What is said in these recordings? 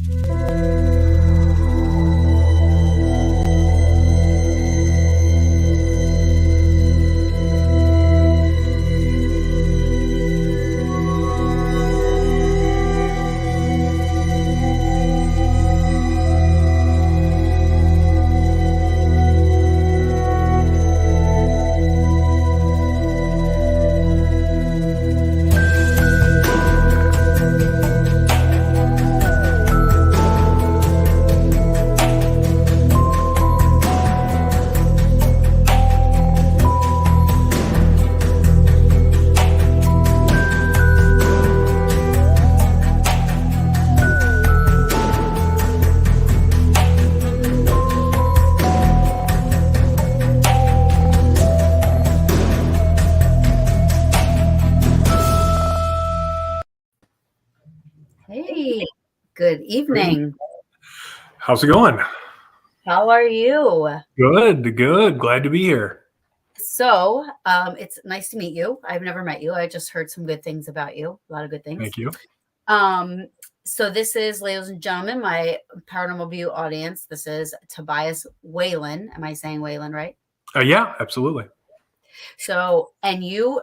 Hey, good evening. How's it going? How are you? Good, good. Glad to be here. So, it's nice to meet you. I've never met you. I just heard some good things about you. A lot of good things. Thank you. So this is, ladies and gentlemen, my Paranormal Brew audience. This is Tobias Wayland. Am I saying Wayland right? Yeah, absolutely. So, and you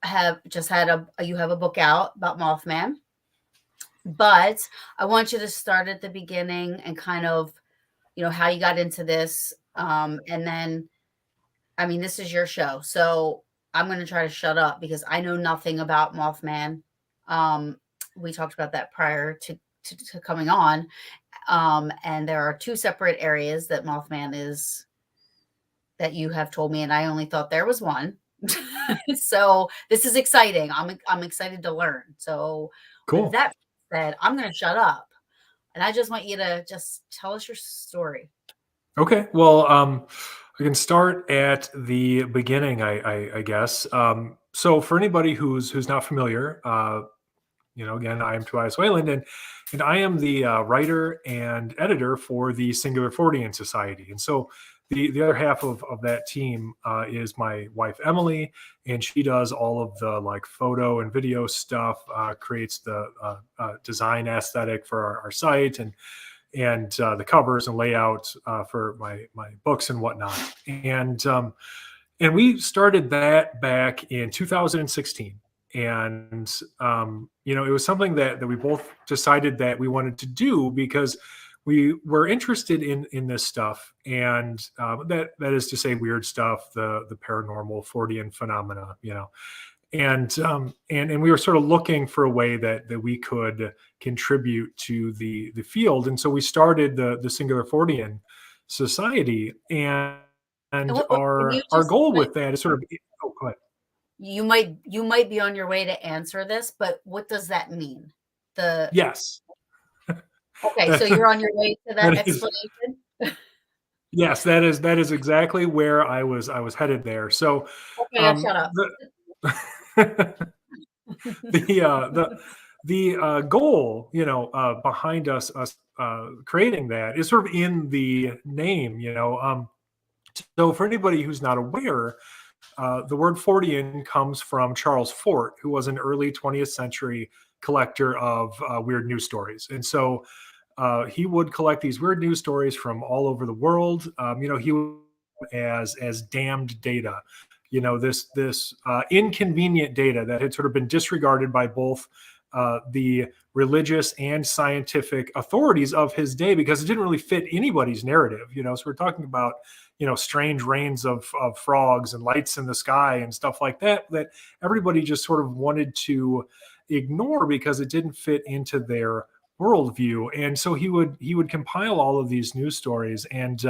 have just had you have a book out about Mothman, but I want you to start at the beginning and kind of, how you got into this. And then, I mean, this is your show. So I'm going to try to shut up because I know nothing about Mothman. We talked about that prior to coming on. And there are two separate areas that Mothman is, that you have told me, and I only thought there was one. So this is exciting. I'm excited to learn. So Cool. With that said, I'm going to shut up. And I just want you to just tell us your story. Okay. Well, I can start at the beginning, I guess. So for anybody who's not familiar, again, I am Tobias Wayland, and I am the writer and editor for the Singular Fortean Society. And so the other half of that team is my wife, Emily, and she does all of the like photo and video stuff, creates the design aesthetic for our site and the covers and layout for my books and whatnot. And we started that back in 2016. And, it was something that we both decided that we wanted to do because we were interested in this stuff. And that is to say weird stuff, the paranormal Fortean phenomena, and we were sort of looking for a way that we could contribute to the field. And so we started the Singular Fortean Society, and our goal with that is sort of, oh, go ahead. You might be on your way to answer this, but what does that mean? Yes. Okay, so you're on your way to that explanation? Yes, that is exactly where I was headed there. So okay, shut up. The goal, behind us creating that is sort of in the name, So for anybody who's not aware, the word Fortean comes from Charles Fort, who was an early 20th century collector of weird news stories. And so he would collect these weird news stories from all over the world. He would as damned data, this inconvenient data that had sort of been disregarded by both the religious and scientific authorities of his day because it didn't really fit anybody's narrative. So we're talking about strange rains of frogs and lights in the sky and stuff like that everybody just sort of wanted to ignore because it didn't fit into their worldview. And so he would compile all of these news stories and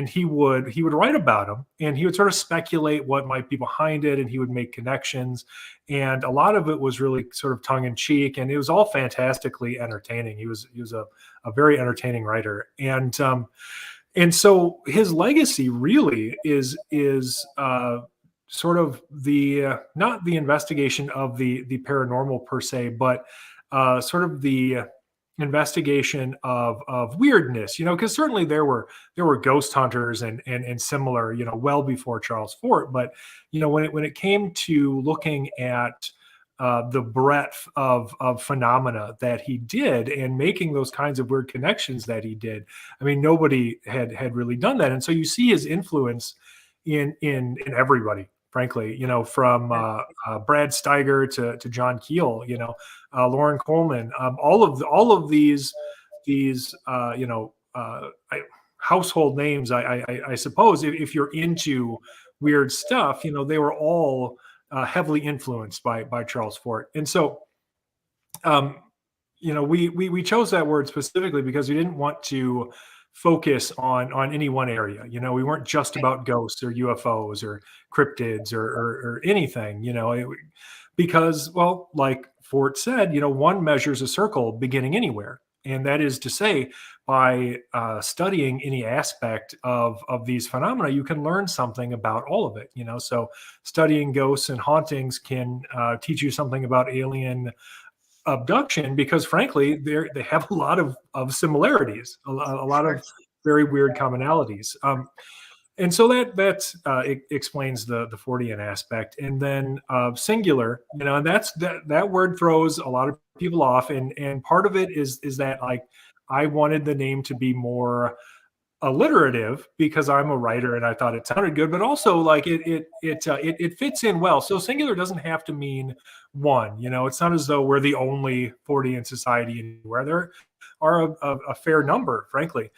he would write about them, and he would sort of speculate what might be behind it, and he would make connections. And a lot of it was really sort of tongue in cheek, and it was all fantastically entertaining. He was a very entertaining writer. And so his legacy really is sort of not the investigation of the paranormal per se, but sort of the investigation of weirdness, because certainly there were ghost hunters and similar, well before Charles Fort. But when it came to looking at the breadth of phenomena that he did and making those kinds of weird connections that he did. I mean, nobody had really done that, and so you see his influence in everybody. Frankly, from Brad Steiger to John Keel, Lauren Coleman, all of these household names, I suppose, if you're into weird stuff, they were all heavily influenced by Charles Fort. And so, um, we chose that word specifically because we didn't want to focus on any one area. We weren't just about ghosts or UFOs or cryptids or anything. Because, well, like Fort said, one measures a circle beginning anywhere. And that is to say, by studying any aspect of these phenomena, you can learn something about all of it. So studying ghosts and hauntings can teach you something about alien abduction, because frankly, they have a lot of similarities, a lot Sure. of very weird commonalities. And so that explains the Fortean aspect. And then singular, and that word throws a lot of people off. And part of it is that, like, I wanted the name to be more alliterative because I'm a writer and I thought it sounded good, but also like it fits in well. So singular doesn't have to mean one. It's not as though we're the only Fortean society anywhere. There are a fair number, frankly.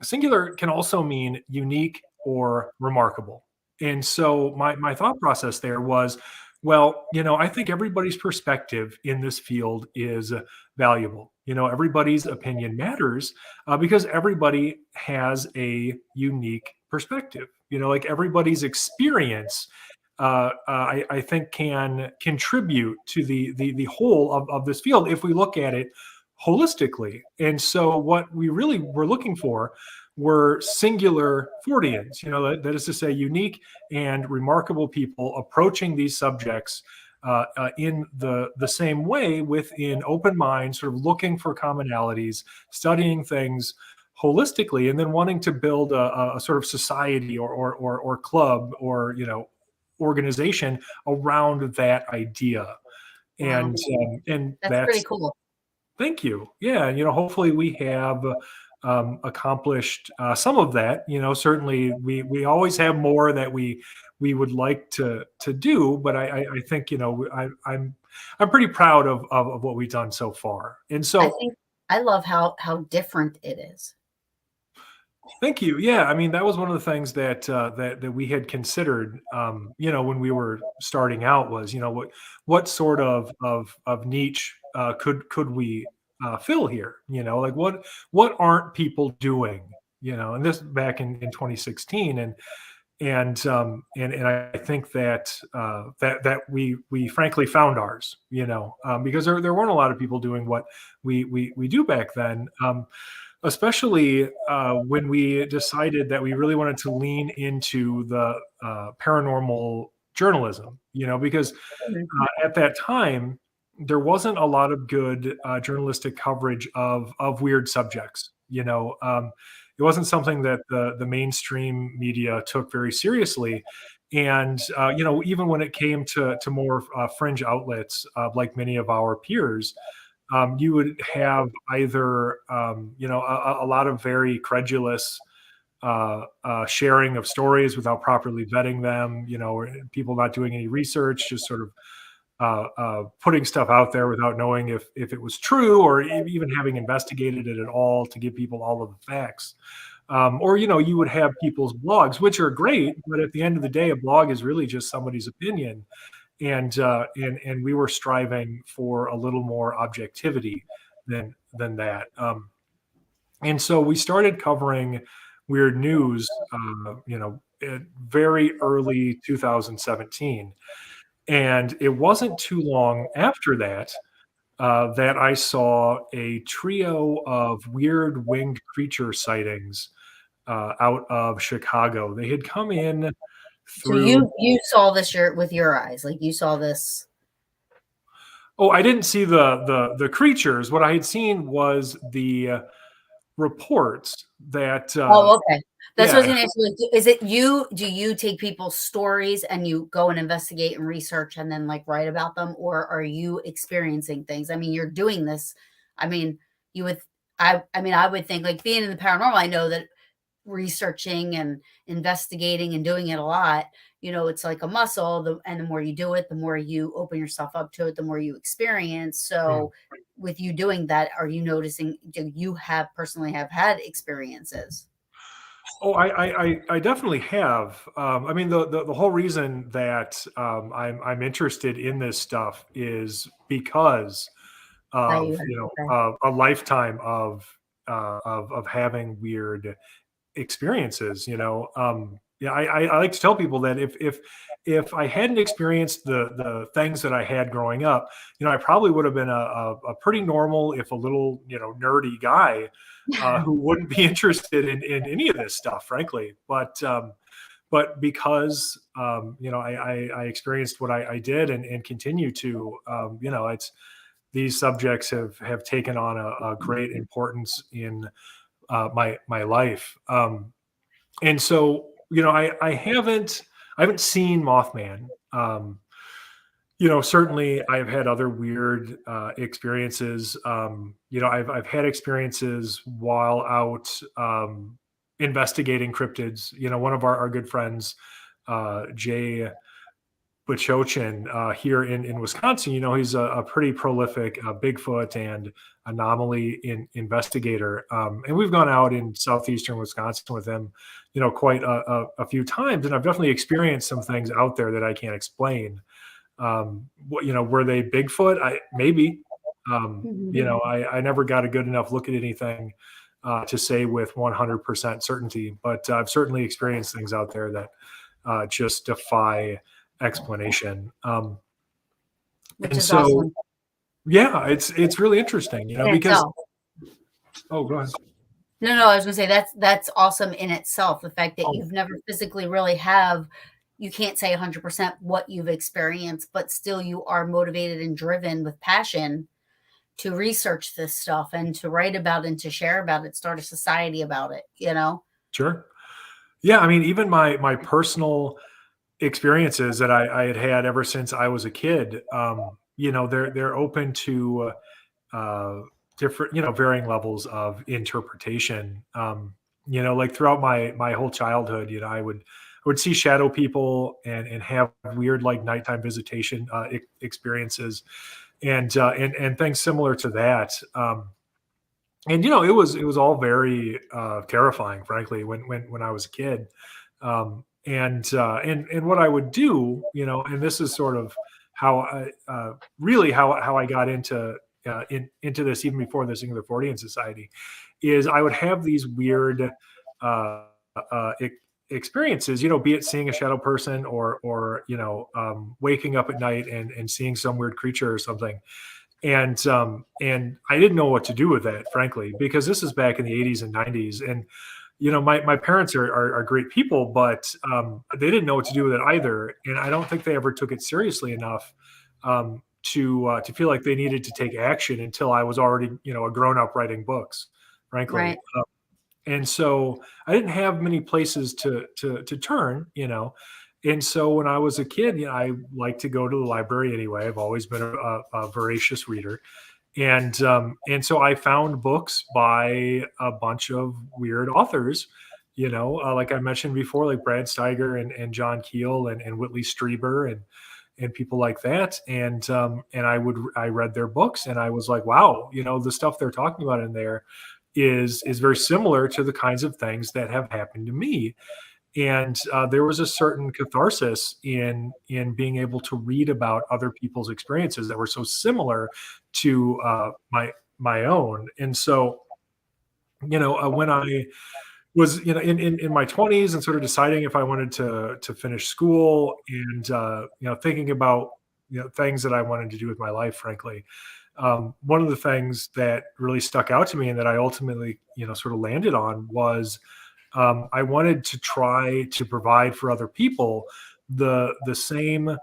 Singular can also mean unique or remarkable. And so my thought process there was, well, I think everybody's perspective in this field is valuable. Everybody's opinion matters because everybody has a unique perspective. Like everybody's experience, I think can contribute to the whole of this field if we look at it holistically. And so what we really were looking for were singular Forteans, that is to say, unique and remarkable people approaching these subjects in the same way, with an open mind, sort of looking for commonalities, studying things holistically, and then wanting to build a sort of society or club or organization around that idea. Wow. And That's pretty that's cool. Thank you. Yeah, hopefully we have accomplished some of that. Certainly we always have more that we would like to do, but I think I'm pretty proud of what we've done so far. And I so, think I love how different it is. thank you. Yeah, I mean that was one of the things that we had considered. When we were starting out was what sort of niche could we fill here? Like what aren't people doing? And this back in 2016, and I think that we frankly found ours. Because there weren't a lot of people doing what we do back then. Especially when we decided that we really wanted to lean into the paranormal journalism, because Mhm. at that time there wasn't a lot of good journalistic coverage of weird subjects. It wasn't something that the mainstream media took very seriously. And even when it came to more fringe outlets, like many of our peers, you would have either a lot of very credulous sharing of stories without properly vetting them, or people not doing any research, just sort of putting stuff out there without knowing if it was true, or even having investigated it at all to give people all of the facts. Or you would have people's blogs, which are great, but at the end of the day, a blog is really just somebody's opinion. And we were striving for a little more objectivity than that. And so we started covering weird news, at very early 2017. And it wasn't too long after that that I saw a trio of weird winged creature sightings out of Chicago. They had come in So through. you saw this with your eyes, like you saw this. Oh, I didn't see the creatures. What I had seen was reports that Oh, okay. That's what I was yeah. gonna ask you, like, is it you do you take people's stories and you go and investigate and research and then, like, write about them, or are you experiencing things? I mean, you're doing this. I mean, you would I mean, I would think, like, being in the paranormal, I know that researching and investigating and doing it a lot, it's like a muscle, and the more you do it, the more you open yourself up to it, the more you experience. Mm. So with you doing that, are you noticing, do you have personally have had experiences? Oh, I definitely have. I mean, the whole reason that I'm interested in this stuff is because That you of have, okay. a lifetime of having weird experiences. Yeah, I like to tell people that if I hadn't experienced the things that I had growing up, I probably would have been a pretty normal, if a little nerdy guy who wouldn't be interested in any of this stuff, frankly. But because I experienced what I did and continue to, it's these subjects have taken on a great importance in my life. And so I haven't seen Mothman. Certainly I've had other weird experiences. I've had experiences while out investigating cryptids. One of our good friends, Jay Bachochin, here in Wisconsin, he's a pretty prolific Bigfoot and anomaly investigator. And we've gone out in southeastern Wisconsin with him, quite a few times. And I've definitely experienced some things out there that I can't explain. Were they Bigfoot? Maybe. Mhm. I never got a good enough look at anything to say with 100% certainty, but I've certainly experienced things out there that just defy explanation. Which And is so, awesome yeah, it's really interesting, in because itself. go ahead. No, I was gonna say that's awesome in itself. The fact that Oh, you've never physically really have, you can't say 100% what you've experienced, but still you are motivated and driven with passion to research this stuff and to write about and to share about it, start a society about it. sure. Yeah, I mean, even my personal experiences that I had ever since I was a kid, they're open to uh, different, varying levels of interpretation. Like throughout my whole childhood, I would see shadow people and have weird like nighttime visitation experiences and things similar to that. And it was all very terrifying, frankly, when I was a kid. And what I would do, and this is sort of how I really how I got into this even before the Singular Fortean Society, is I would have these weird uh, uh, e- experiences, be it seeing a shadow person or waking up at night and seeing some weird creature or something. And I didn't know what to do with that, frankly, because this is back in the 80s and 90s. And my parents are great people, but they didn't know what to do with it either. And I don't think they ever took it seriously enough to feel like they needed to take action until I was already a grown up writing books, frankly. Right. And so I didn't have many places to turn, And so when I was a kid, I liked to go to the library anyway. I've always been a voracious reader, and so I found books by a bunch of weird authors, like I mentioned before, like Brad Steiger and John Keel and Whitley Strieber and people like that. And I read their books and I was like, wow, the stuff they're talking about in there is very similar to the kinds of things that have happened to me. And there was a certain catharsis in being able to read about other people's experiences that were so similar to my own. And so when I was in my 20s and sort of deciding if I wanted to finish school and thinking about things that I wanted to do with my life, frankly, one of the things that really stuck out to me and that I ultimately sort of landed on was I wanted to try to provide for other people the same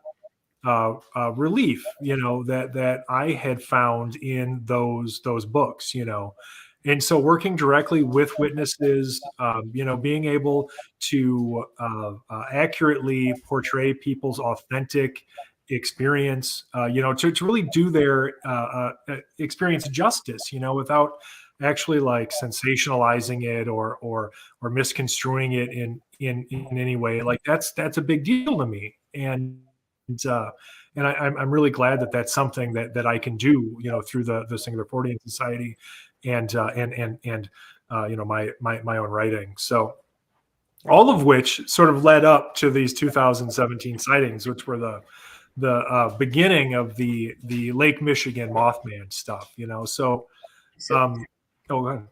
relief that I had found in those books. And so working directly with witnesses, being able to accurately portray people's authentic experience, to really do their experience justice, without actually like sensationalizing it or misconstruing it in any way. Like that's a big deal to me. Uh, I'm really glad that that's something that I can do, through the Singular Fortean Society and my own writing. So all of which sort of led up to these 2017 sightings, which were the beginning of the Lake Michigan Mothman stuff. So So, go ahead.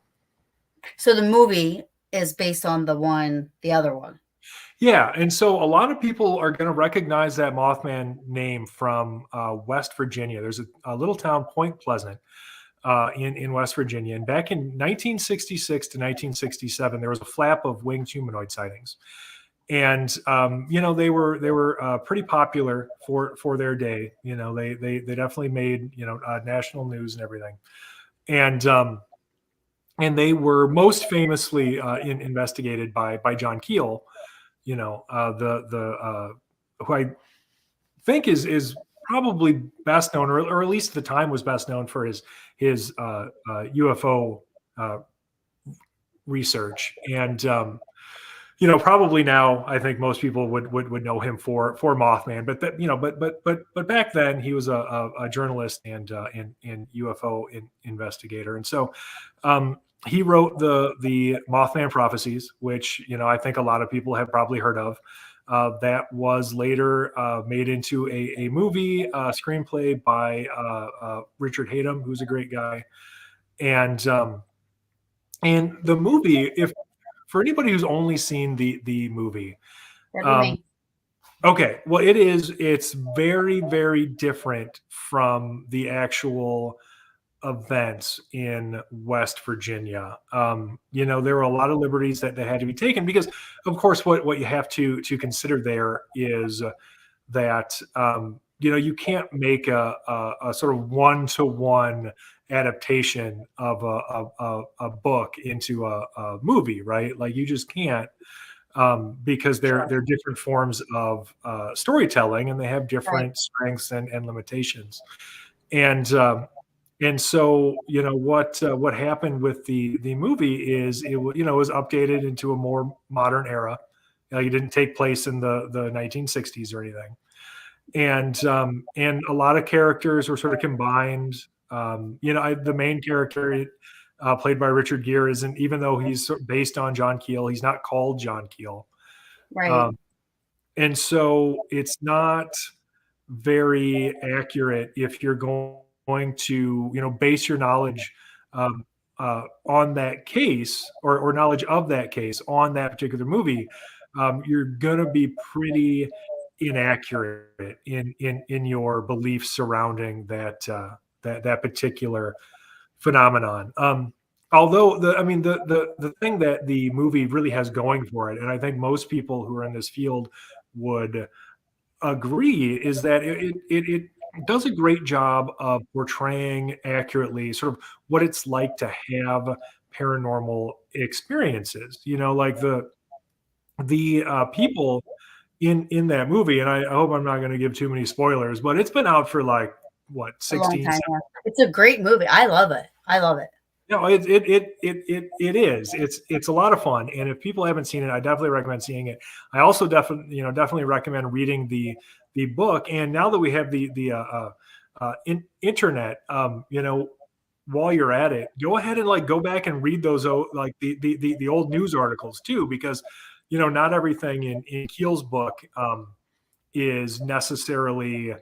so the movie is based on the other one. Yeah, and so a lot of people are going to recognize that Mothman name from West Virginia. There's a little town, Point Pleasant, in West Virginia. And back in 1966 to 1967, there was a flap of winged humanoid sightings, and they were pretty popular for their day. They definitely made national news and everything, and they were most famously investigated by John Keel. The who I think is probably best known, or at least at the time was best known for his UFO uh, research. And probably now I think most people would know him for Mothman. But that but back then he was a journalist and UFO investigator. And so he wrote the Mothman prophecies, which I think a lot of people have probably heard of. That was later made into a movie screenplay by Richard Hatem, who's a great guy. And the movie, if for anybody who's only seen the movie, That'd be um, me. okay, well, it's very, very different from the actual events in West Virginia. There were a lot of liberties that had to be taken because, of course, what you have to consider there is that you can't make a sort of one-to-one adaptation of a book into a movie, right? Like you just can't, because Sure. they're different forms of storytelling, and they have Right. different strengths and limitations. And so what happened with the movie is was updated into a more modern era. It didn't take place in the 1960s or anything, and a lot of characters were sort of combined. The main character, played by Richard Gere, isn't, even though he's based on John Keel, he's not called John Keel. Right. Um, and so it's not very accurate if you're going to base your knowledge on that case, or knowledge of that case on that particular movie. You're going to be pretty inaccurate in your beliefs surrounding that particular phenomenon. Although the thing that the movie really has going for it, and I think most people who are in this field would agree, is that it does a great job of portraying accurately sort of what it's like to have paranormal experiences. Like the people in that movie, and I hope I'm not going to give too many spoilers, but it's been out for like what, A long 16, time. Yeah. It's a great movie. I love it. I love it. no, it is. It's a lot of fun, and if people haven't seen it, I definitely recommend seeing it. I also definitely recommend reading the book. And now that we have the internet, while you're at it, go ahead and like go back and read those like the old news articles too, because not everything in Keel's book is necessarily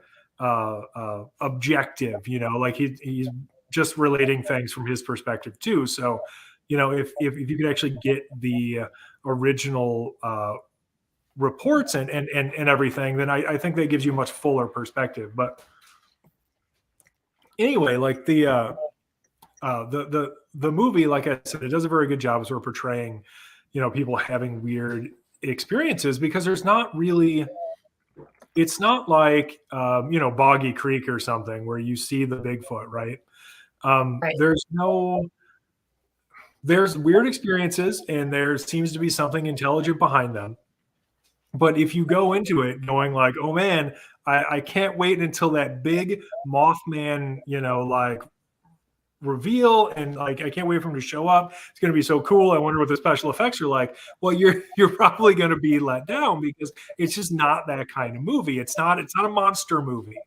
objective. Like he's just relating things from his perspective too. So, if you could actually get the original reports and everything, then I think that gives you a much fuller perspective. But anyway, like the movie, like I said, it does a very good job of sort of portraying, people having weird experiences, because there's not really, it's not like Boggy Creek or something where you see the Bigfoot, right? Right. There's no there's weird experiences and there seems to be something intelligent behind them. But if you go into it going like, oh man, I can't wait until that big Mothman, like reveal, and like I can't wait for him to show up. It's going to be so cool. I wonder what the special effects are like. Well, you're probably going to be let down because it's just not that kind of movie. It's not a monster movie.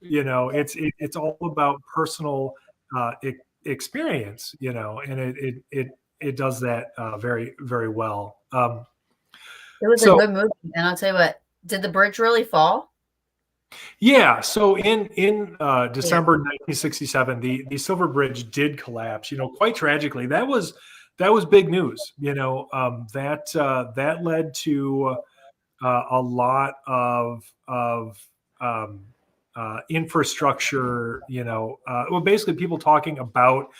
It's all about personal experience. And it does that very very well. It was a So good movie, and I'll tell you what. Did the bridge really fall? yeah, so in Yeah. December 1967, the Silver Bridge did collapse. Quite tragically. That was big news. That led to a lot of infrastructure. Well, basically, people talking about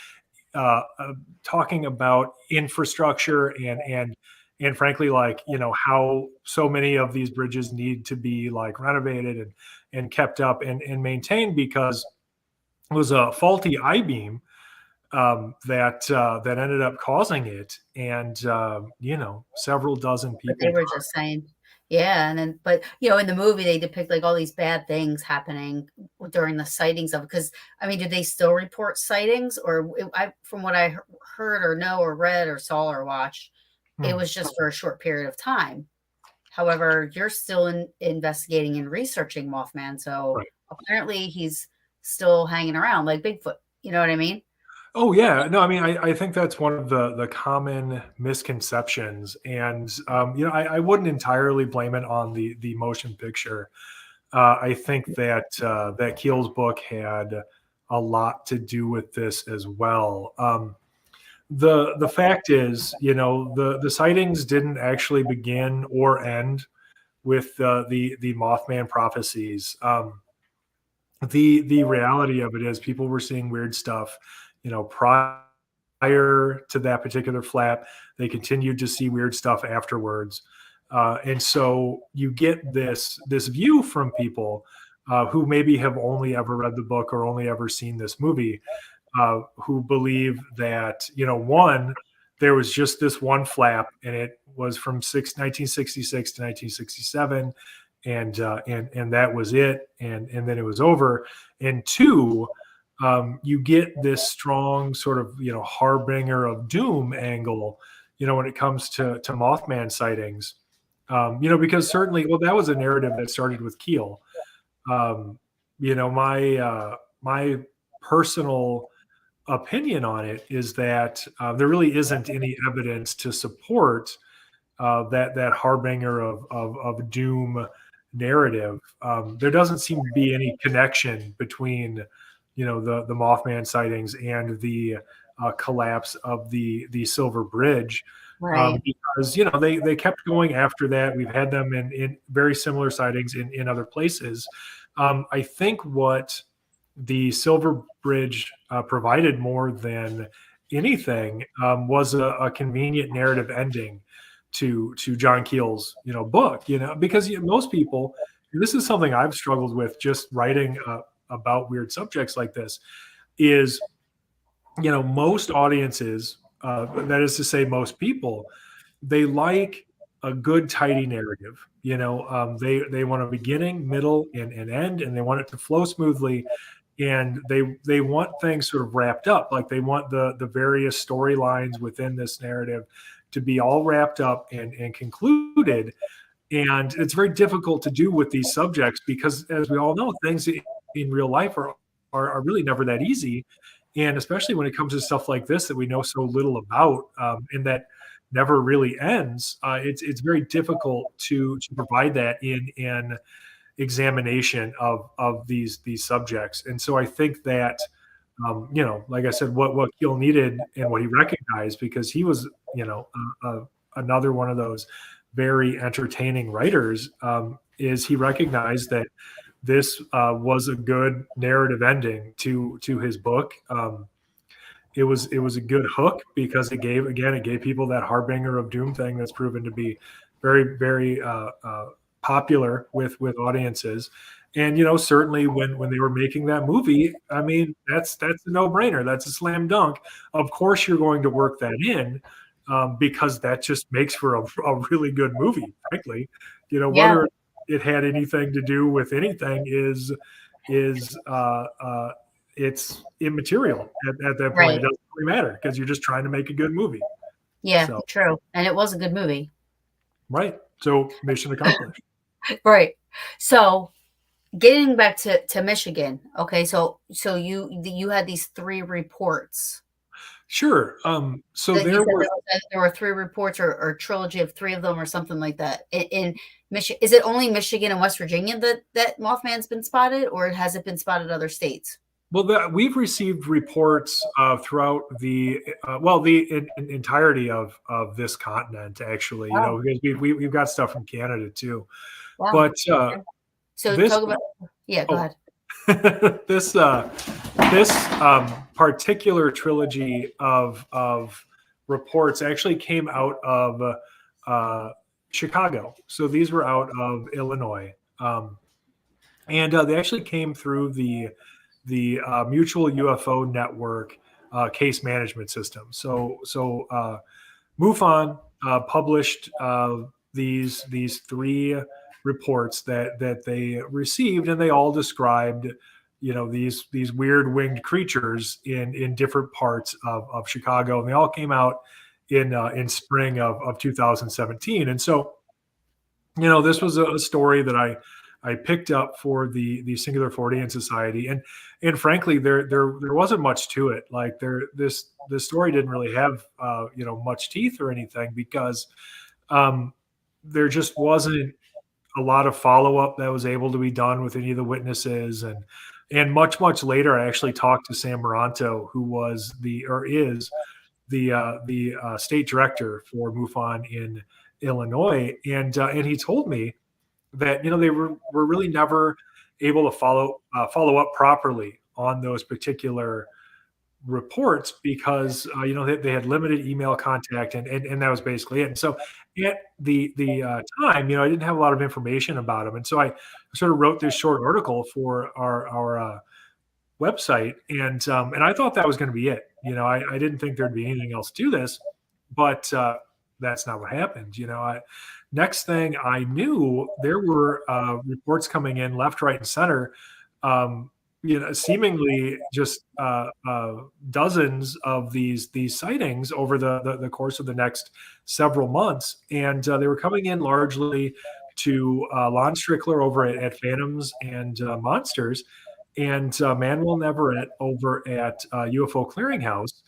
infrastructure and frankly, like, how so many of these bridges need to be like renovated and kept up and maintained because it was a faulty I-beam that ended up causing it, and several dozen But they people were just saying, yeah, and then, but in the movie they depict like all these bad things happening during the sightings of. Because I mean, do they still report sightings, or from what I heard or know or read or saw or watched, it died. was just for a short period of time. However, you're still investigating and researching Mothman, so Right. apparently he's still hanging around like Bigfoot. You know what I mean? Oh yeah, no, I mean, I think that's one of the common misconceptions, and I wouldn't entirely blame it on the motion picture. I think that Keel's book had a lot to do with this as well. The fact is, the sightings didn't actually begin or end with the Mothman prophecies. The reality of it is people were seeing weird stuff, prior to that particular flap. They continued to see weird stuff afterwards. And so you get this view from people who maybe have only ever read the book or only ever seen this movie, who believe that, one, there was just this one flap and it was from 1966 to 1967, and that was it, and then it was over. And two, you get this strong sort of harbinger of doom angle, when it comes to Mothman sightings, because certainly, well, that was a narrative that started with Keel. My personal opinion on it is that there really isn't any evidence to support that harbinger of doom narrative. There doesn't seem to be any connection between the Mothman sightings and the collapse of the Silver Bridge, Right. because they kept going after that. We've had them in very similar sightings in other places. I think what the Silver Bridge provided more than anything was a convenient narrative ending to John Keel's book. Because most people, and this is something I've struggled with just writing about weird subjects like this, is most audiences, that is to say most people, they like a good tidy narrative. They want a beginning, middle, and end, and they want it to flow smoothly, and they want things sort of wrapped up. Like they want the various storylines within this narrative to be all wrapped up and concluded. And it's very difficult to do with these subjects because, as we all know, things in real life are really never that easy. And especially when it comes to stuff like this that we know so little about, and that never really ends, it's very difficult to provide that in an examination of these subjects. And so I think that, like I said, what Keel needed and what he recognized, because he was another one of those very entertaining writers, is he recognized that this was a good narrative ending to his book. It was a good hook because it gave people that harbinger of doom thing that's proven to be very very popular with audiences. And certainly when they were making that movie, I mean, that's a no-brainer. That's a slam dunk. Of course, you're going to work that in, because that just makes for a really good movie, frankly. Yeah. Whether it had anything to do with anything is it's immaterial at that point. It Right. doesn't really matter because you're just trying to make a good movie. Yeah. So, True. And it was a good movie. right. So mission accomplished. Right. So getting back to Michigan. Okay. So you had these three reports. Sure. So That you there said were there were three reports or trilogy of three of them or something like that in Michigan. Is it only Michigan and West Virginia that Mothman's been spotted, or has it been spotted in other states? well, we've received reports throughout the entirety of this continent, actually. Wow. Because we've got stuff from Canada too. Wow. But Okay. So this talk about, yeah, go oh ahead. this particular trilogy of reports actually came out of Chicago. So these were out of Illinois, and they actually came through the Mutual UFO Network case management system. So MUFON published these three reports that they received, and they all described these weird winged creatures in different parts of Chicago, and they all came out in spring of 2017. And so this was a story that I picked up for the Singular Fortean Society, and frankly, there wasn't much to it. Like this story didn't really have much teeth or anything, because um, there just wasn't a lot of follow up that was able to be done with any of the witnesses. And much later, I actually talked to Sam Moranto, who was or is the state director for MUFON in Illinois, and he told me that they were really never able to follow up properly on those particular reports, because they had limited email contact, and that was basically it. And so at the time, I didn't have a lot of information about them, and so I sort of wrote this short article for our website, and I thought that was going to be it. I didn't think there'd be anything else to this, but that's not what happened. Next thing I knew, there were reports coming in left, right, and center. Seemingly just dozens of these sightings over the course of the next several months, and they were coming in largely to Lon Strickler over at Phantoms and Monsters, and Manuel Navarrete over at UFO Clearinghouse,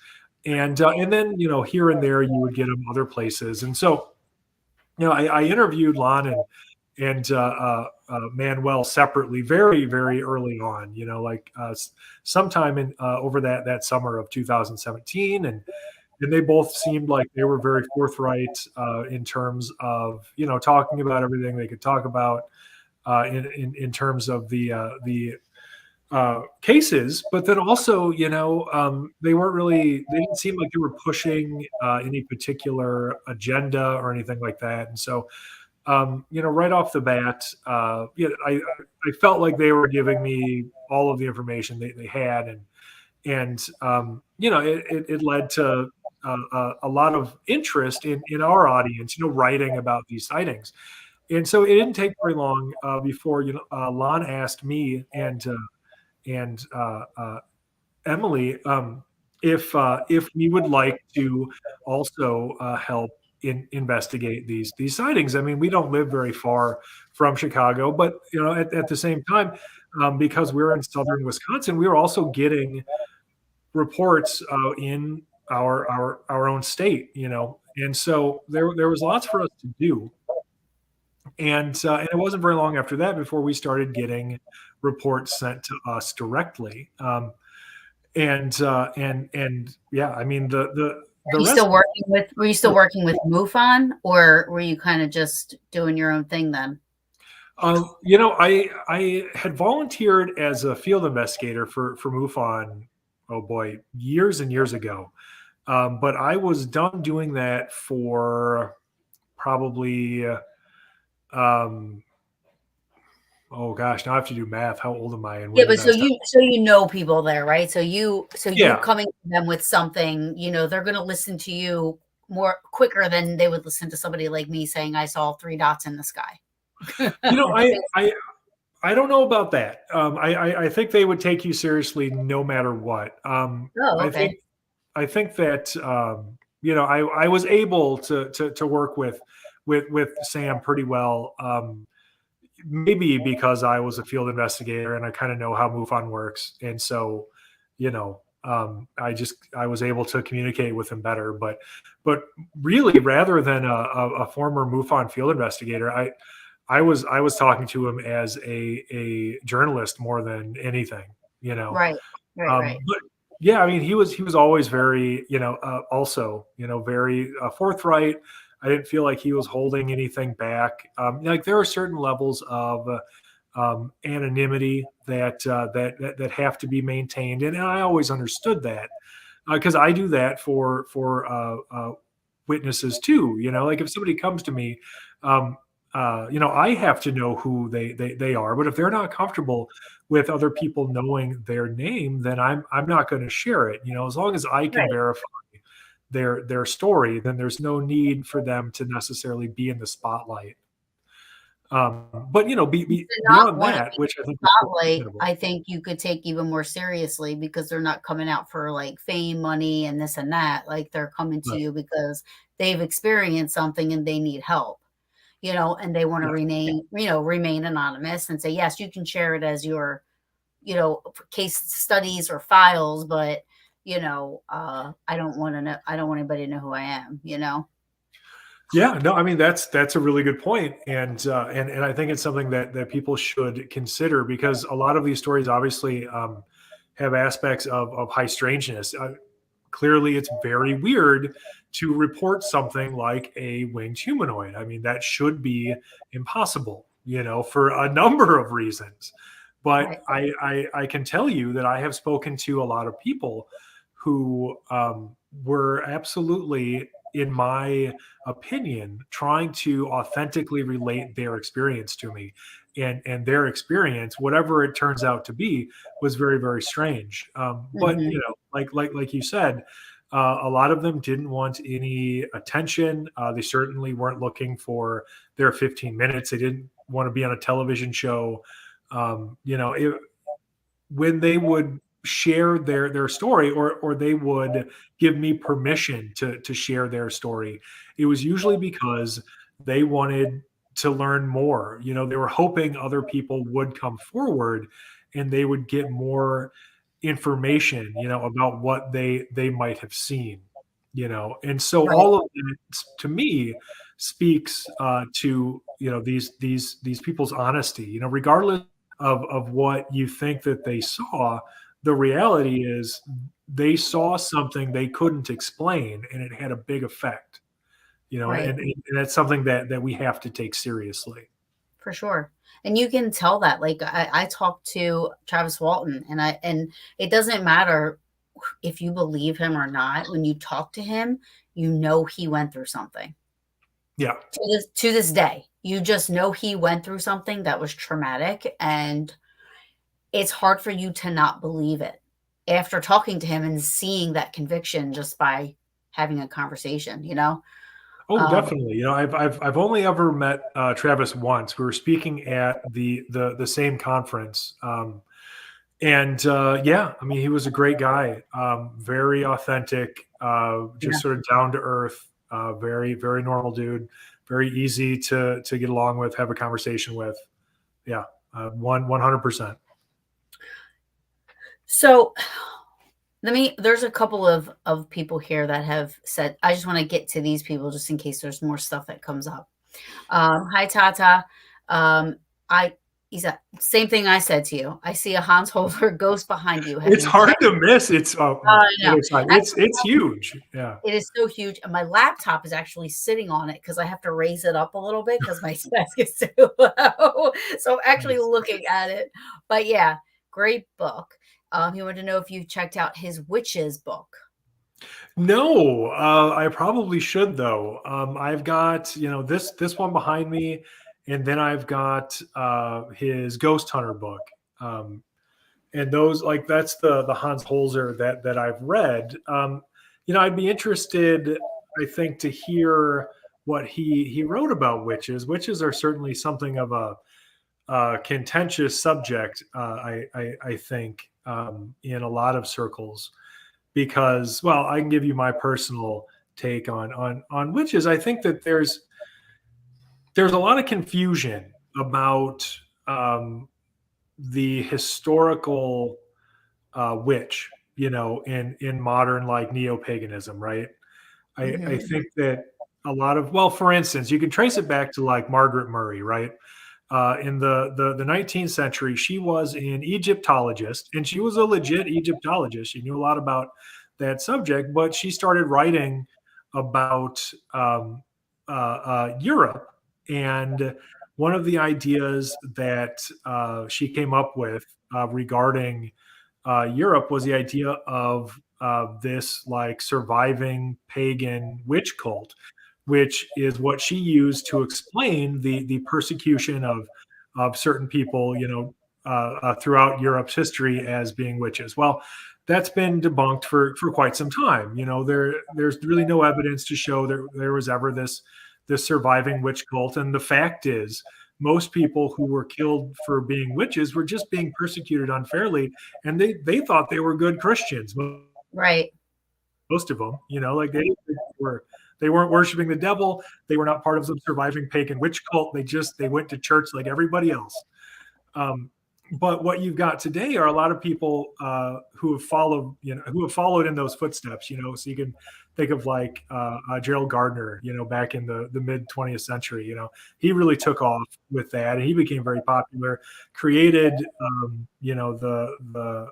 and then here and there you would get them other places. And so I interviewed Lon and Manuel separately, very very early on. Sometime in over that summer of 2017, and they both seemed like they were very forthright in terms of talking about everything they could talk about in terms of the cases. But then also, they didn't seem like they were pushing any particular agenda or anything like that. And so, right off the bat, I felt like they were giving me all of the information they had, and it led to a lot of interest in our audience, writing about these sightings. And so it didn't take very long before Lon asked me and Emily, if we would like to also help investigate these sightings. I mean, we don't live very far from Chicago, but at the same time, because we're in southern Wisconsin, we were also getting reports in our own state, and so there was lots for us to do. And it wasn't very long after that before we started getting reports sent to us directly. And yeah, I mean the rest. Were you still working with MUFON, or were you kind of just doing your own thing then? I had volunteered as a field investigator for MUFON. Oh boy, years and years ago. But I was done doing that for probably Oh gosh, now I have to do math. How old am I and Yeah, when but did I start? so you know people there, right? So you Yeah. coming to them with something, they're gonna listen to you more quicker than they would listen to somebody like me saying I saw three dots in the sky. You know, I don't know about that. I think they would take you seriously no matter what. Oh, I okay. think I think that I was able to work with Sam pretty well. Maybe because I was a field investigator and I kind of know how MUFON works, and so I was able to communicate with him better. But really, rather than a former MUFON field investigator, I was talking to him as a journalist more than anything, you know. Right. Right, right. But yeah, I mean, he was always very, also, very forthright. I didn't feel like he was holding anything back. Like there are certain levels of anonymity that have to be maintained, and I always understood that because I do that for witnesses too. Like if somebody comes to me, um, I have to know who they are. But if they're not comfortable with other people knowing their name, then I'm not going to share it. As long as I can Right. verify their story, then there's no need for them to necessarily be in the spotlight. But To not beyond want to that, be which I in think the is spotlight, understandable. I think you could take even more seriously because they're not coming out for like fame, money, and this and that. Like they're coming to Right. you because they've experienced something and they need help. And they want to Yeah. remain anonymous and say, yes, you can share it as your, case studies or files, but I don't want to know, I don't want anybody to know who I am. Yeah, no, I mean that's a really good point, and I think it's something that people should consider because a lot of these stories obviously have aspects of high strangeness. Clearly, it's very weird to report something like a winged humanoid. I mean, that should be impossible, for a number of reasons. But Right. I can tell you that I have spoken to a lot of people who were absolutely, in my opinion, trying to authentically relate their experience to me. And their experience, whatever it turns out to be, was very, very strange. But Hmm. like you said, a lot of them didn't want any attention. They certainly weren't looking for their 15 minutes. They didn't want to be on a television show. When they would share their story, or they would give me permission to share their story, it was usually because they wanted to learn more. They were hoping other people would come forward and they would get more information, about what they might have seen. And so Right. all of that to me speaks to these people's honesty, regardless of what you think that they saw. The reality is they saw something they couldn't explain, and it had a big effect. Right. And that's something that we have to take seriously. For sure. And you can tell that. Like I talked to Travis Walton, and it doesn't matter if you believe him or not. When you talk to him, he went through something. Yeah. To this day, you just know he went through something that was traumatic, and it's hard for you to not believe it after talking to him and seeing that conviction just by having a conversation. Oh, Um, definitely. I've only ever met Travis once. We were speaking at the same conference, and yeah, I mean, he was a great guy, very authentic, yeah. just sort of down to earth, very very normal dude, very easy to get along with, have a conversation with. Yeah, 100%. So there's a couple of people here that have said, I just want to get to these people just in case there's more stuff that comes up. Hi Tata. Um, I He's a same thing I said to you. I see a Hans Holzer ghost behind you. Have It's you hard checked? to miss. It's I know. other side. Actually, It's huge. Yeah. it is so huge. And my laptop is actually sitting on it because I have to raise it up a little bit because my desk is too low. So I'm actually Nice. looking at it. But yeah, great book. He wanted to know if you checked out his witches book. No, I probably should though. I've got this one behind me, and then I've got his Ghost Hunter book. Um, and those, like, that's the Hans Holzer that I've read. I'd be interested, I think, to hear what he wrote about witches. Witches are certainly something of a contentious subject, I think, in a lot of circles, because, well, I can give you my personal take on witches. I think that there's a lot of confusion about the historical witch, in modern, like, neo-paganism, right? I Hmm. think that a lot of, well, for instance, you can trace it back to, like, Margaret Murray, right? In the 19th century, she was an Egyptologist, and she was a legit Egyptologist. She knew a lot about that subject, but she started writing about Europe. And one of the ideas that she came up with regarding Europe was the idea of this, like, surviving pagan witch cult, which is what she used to explain the persecution of certain people, throughout Europe's history as being witches. Well, that's been debunked for quite some time. There's really no evidence to show that there was ever this surviving witch cult. And the fact is, most people who were killed for being witches were just being persecuted unfairly, and they thought they were good Christians. Right. Most of them, like, they weren't worshiping the devil. They were not part of some surviving pagan witch cult. They went to church like everybody else. Um, but what you've got today are a lot of people who have followed in those footsteps. So you can think of, like, Gerald Gardner. Back in the mid 20th century. He really took off with that, and he became very popular. Created, the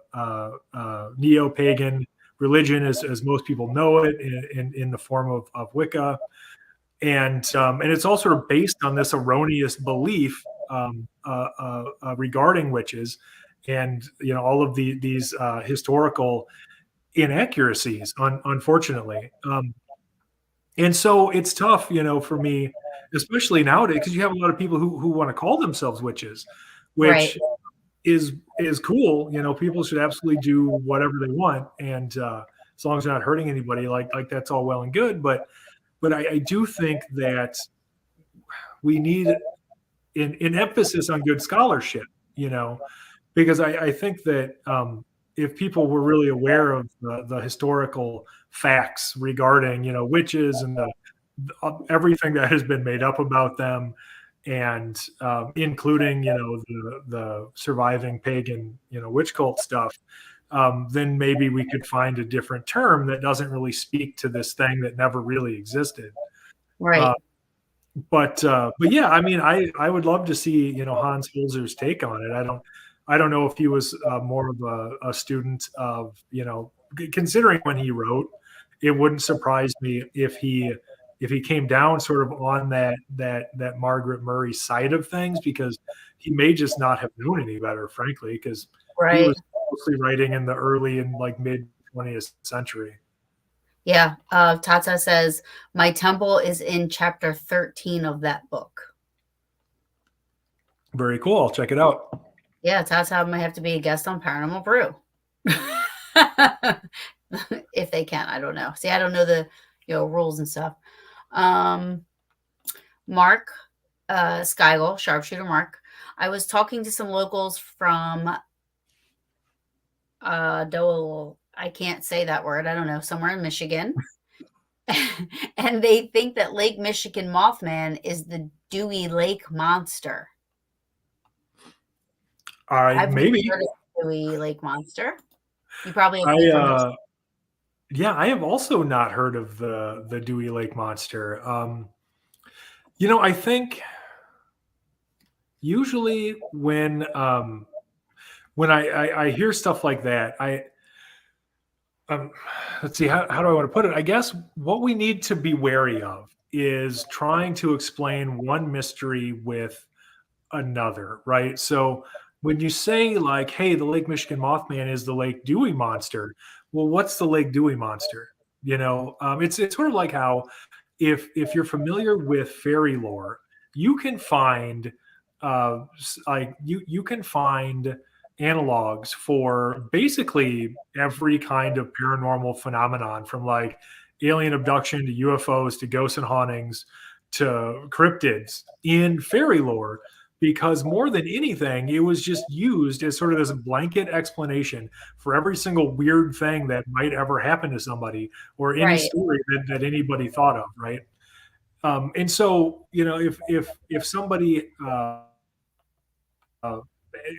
neo pagan religion, as most people know it, in the form of Wicca. And it's all sort of based on this erroneous belief regarding witches, and all of these historical inaccuracies, unfortunately. And so it's tough, for me, especially nowadays, because you have a lot of people who want to call themselves witches, Right. which is cool. People should absolutely do whatever they want, and as long as they're not hurting anybody, like that's all well and good. But I do think that we need an emphasis on good scholarship, because I think that if people were really aware of the historical facts regarding, witches, and everything that has been made up about them, and including, the surviving pagan, witch cult stuff, then maybe we could find a different term that doesn't really speak to this thing that never really existed. Uh, Right. but yeah, I mean, I would love to see, Hans Holzer's take on it. I don't know if he was more of a student of, considering when he wrote. It wouldn't surprise me if he came down sort of on that Margaret Murray side of things, because he may just not have known any better, frankly, because he Right. was mostly writing in the early and, like, mid 20th century. Yeah. Tata says, my temple is in chapter 13 of that book. Very cool. I'll check it out. Yeah, Tata might have to be a guest on Paranormal Brew. If they can, I don't know. See, I don't know the rules and stuff. Mark Skygel, sharpshooter Mark. I was talking to some locals from Dole. I can't say that word. I don't know, somewhere in Michigan. And they think that Lake Michigan Mothman is the Dewey Lake Monster. I've never Maybe. heard of Dewey Lake Monster. You probably have I information. Yeah, I have also not heard of the Dewey Lake Monster. I think usually when I hear stuff like that, um, let's see, how do I want to put it? I guess what we need to be wary of is trying to explain one mystery with another, right? So when you say, like, hey, the Lake Michigan Mothman is the Lake Dewey Monster, well, what's the Lake Dewey Monster? It's sort of like how, if you're familiar with fairy lore, you can find like you can find analogs for basically every kind of paranormal phenomenon, from like alien abduction to UFOs to ghosts and hauntings to cryptids in fairy lore, because more than anything, it was just used as sort of this blanket explanation for every single weird thing that might ever happen to somebody, or any Right. story that anybody thought of, right? And so, if somebody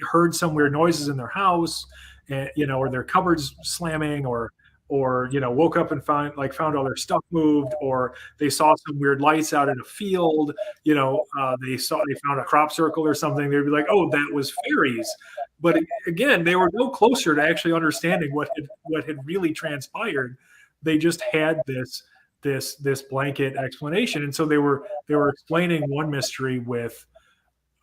heard some weird noises in their house, and or their cupboards slamming, or woke up and found all their stuff moved, or they saw some weird lights out in a field, they found a crop circle or something, they'd be like, oh, that was fairies. But again, they were no closer to actually understanding what had really transpired. They just had this blanket explanation, and so they were explaining one mystery with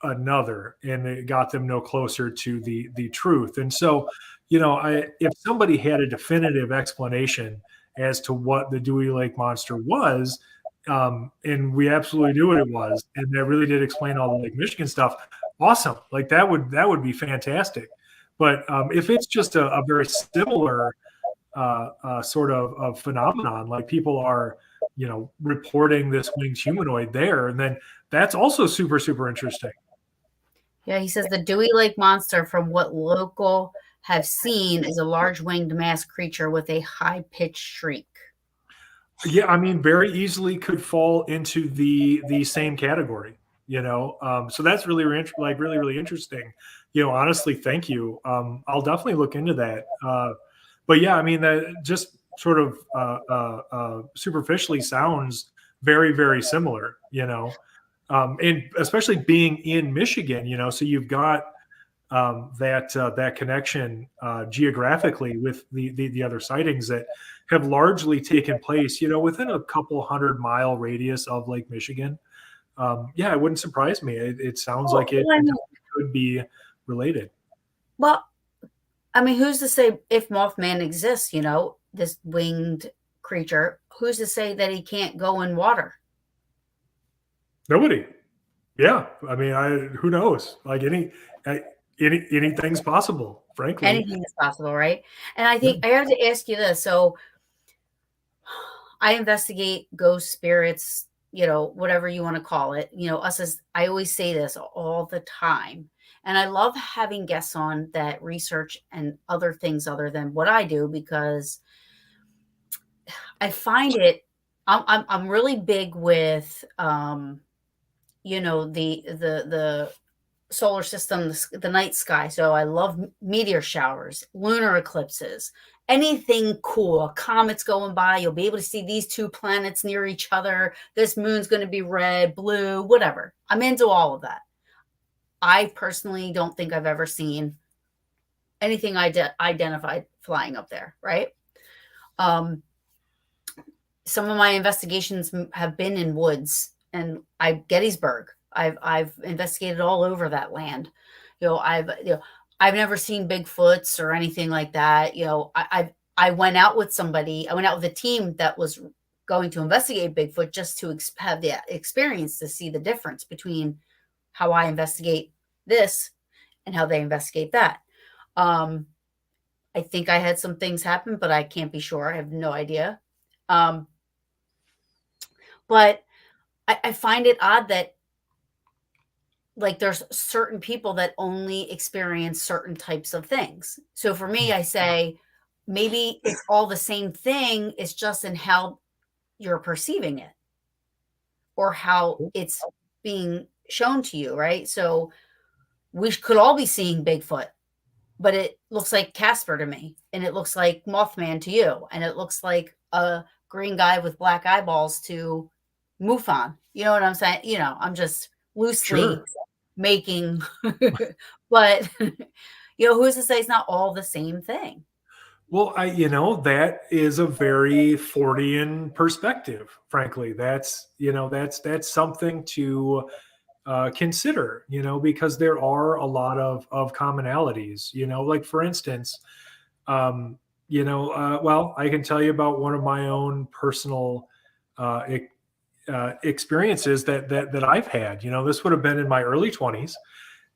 another, and it got them no closer to the truth. And so, if somebody had a definitive explanation as to what the Dewey Lake Monster was, and we absolutely knew what it was, and that really did explain all the Lake Michigan stuff, awesome. Like that would be fantastic. But if it's just a very similar sort of phenomenon, like people are, reporting this winged humanoid there, and then that's also super, super interesting. Yeah, he says the Dewey Lake Monster, from what local have seen, is a large winged mass creature with a high pitched shriek. Yeah, I mean, very easily could fall into the same category. So that's really like really, really interesting. Honestly, thank you. I'll definitely look into that. But yeah, I mean, that just sort of superficially sounds very, very similar. And especially being in Michigan, so you've got that connection geographically with the other sightings that have largely taken place, within a couple 100-mile radius of Lake Michigan. Yeah, it wouldn't surprise me. It sounds Well, like it I mean, could be related. well, I mean, who's to say if Mothman exists, this winged creature, who's to say that he can't go in water? Nobody. Yeah, I mean, who knows? Like anything's possible, frankly. Anything is possible, right? And I Yeah. think I have to ask you this. So I investigate ghost spirits, whatever you want to call it. Us as I always say this all the time. And I love having guests on that research and other things other than what I do, because I find it I'm really big with the solar system, the night sky. So I love meteor showers, lunar eclipses, anything cool. Comets going by, you'll be able to see these two planets near each other. This moon's going to be red, blue, whatever. I'm into all of that. I personally don't think I've ever seen anything identified flying up there, right? Um, some of my investigations have been in woods and Gettysburg. I've investigated all over that land. I've never seen Bigfoots or anything like that. I went out with somebody. I went out with a team that was going to investigate Bigfoot, just to have the experience to see the difference between how I investigate this and how they investigate that. Um, I think I had some things happen, but I can't be sure. I have no idea. Um, but I find it odd that, like, there's certain people that only experience certain types of things. So for me, I say maybe it's all the same thing. It's just in how you're perceiving it or how it's being shown to you, right? So we could all be seeing Bigfoot, but it looks like Casper to me, and it looks like Mothman to you, and it looks like a green guy with black eyeballs to MUFON. You know what I'm saying? I'm just loosely Sure. making, but who's to say it's not all the same thing? Well, that is a very Fortean perspective. Frankly, that's something to consider. Because there are a lot of commonalities. Like for instance, well, I can tell you about one of my own personal experiences that I've had. This would have been in my early 20s,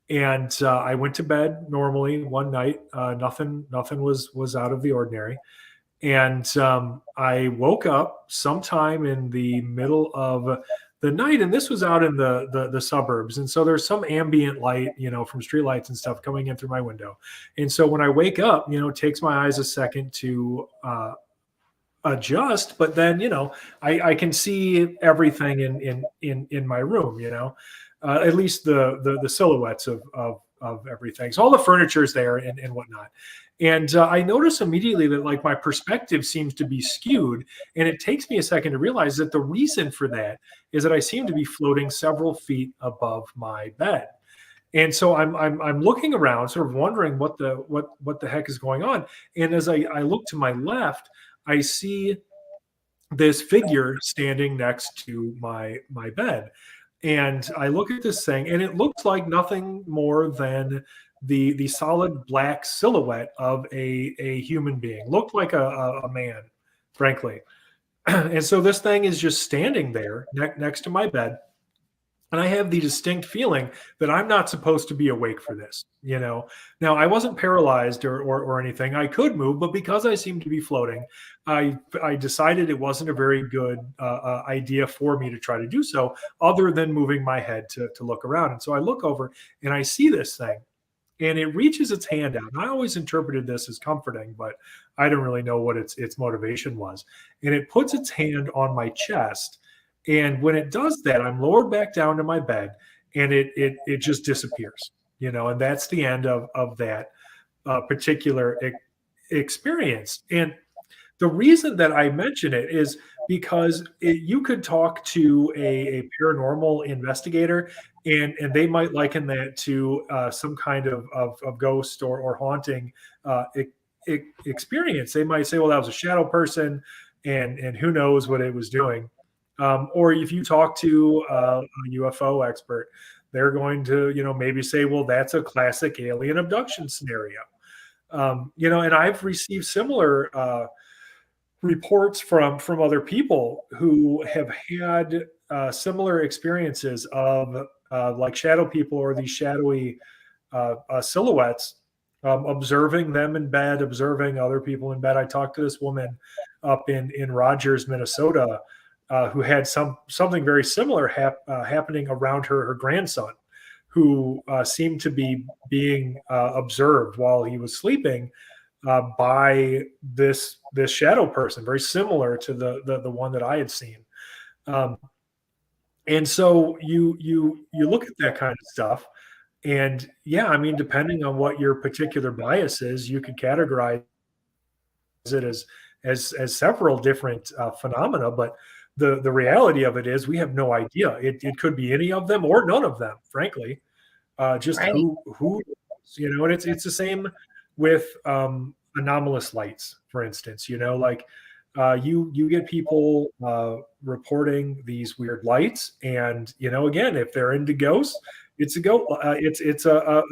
and I went to bed normally one night. Nothing was out of the ordinary, and I woke up sometime in the middle of the night, and this was out in the suburbs, and so there's some ambient light, from streetlights and stuff coming in through my window, and so when I wake up, it takes my eyes a second to adjust, but then I can see everything in my room, at least the silhouettes of everything. So all the furniture is there and whatnot. And I notice immediately that like my perspective seems to be skewed, and it takes me a second to realize that the reason for that is that I seem to be floating several feet above my bed. And so I'm looking around, sort of wondering what the heck is going on. And as I look to my left, I see this figure standing next to my bed. And I look at this thing, and it looks like nothing more than the solid black silhouette of a human being. Looked like a man, frankly. And so this thing is just standing there next to my bed. And I have the distinct feeling that I'm not supposed to be awake for this. Now I wasn't paralyzed or anything. I could move, but because I seemed to be floating, I decided it wasn't a very good idea for me to try to do so, other than moving my head to look around. And so I look over and I see this thing, and it reaches its hand out. And I always interpreted this as comforting, but I don't really know what its motivation was. And it puts its hand on my chest, and when it does that, I'm lowered back down to my bed, and it just disappears. And that's the end of that particular experience. And the reason that I mention it is because you could talk to a paranormal investigator, and they might liken that to some kind of ghost or haunting experience. They might say, well, that was a shadow person, and who knows what it was doing. Or if you talk to a UFO expert, they're going to, maybe say, well, that's a classic alien abduction scenario. And I've received similar reports from other people who have had similar experiences of like shadow people or these shadowy silhouettes, observing them in bed, observing other people in bed. I talked to this woman up in Rogers, Minnesota, who had something very similar happening around her grandson, who seemed to be being observed while he was sleeping by this shadow person, very similar to the one that I had seen. Um, and so you look at that kind of stuff, and yeah, I mean, depending on what your particular bias is, you could categorize it as several different phenomena. But the reality of it is, we have no idea. It could be any of them or none of them, frankly. Just Right. who and it's the same with anomalous lights, for instance. Like you get people reporting these weird lights, and again, if they're into ghosts, it's a go it's a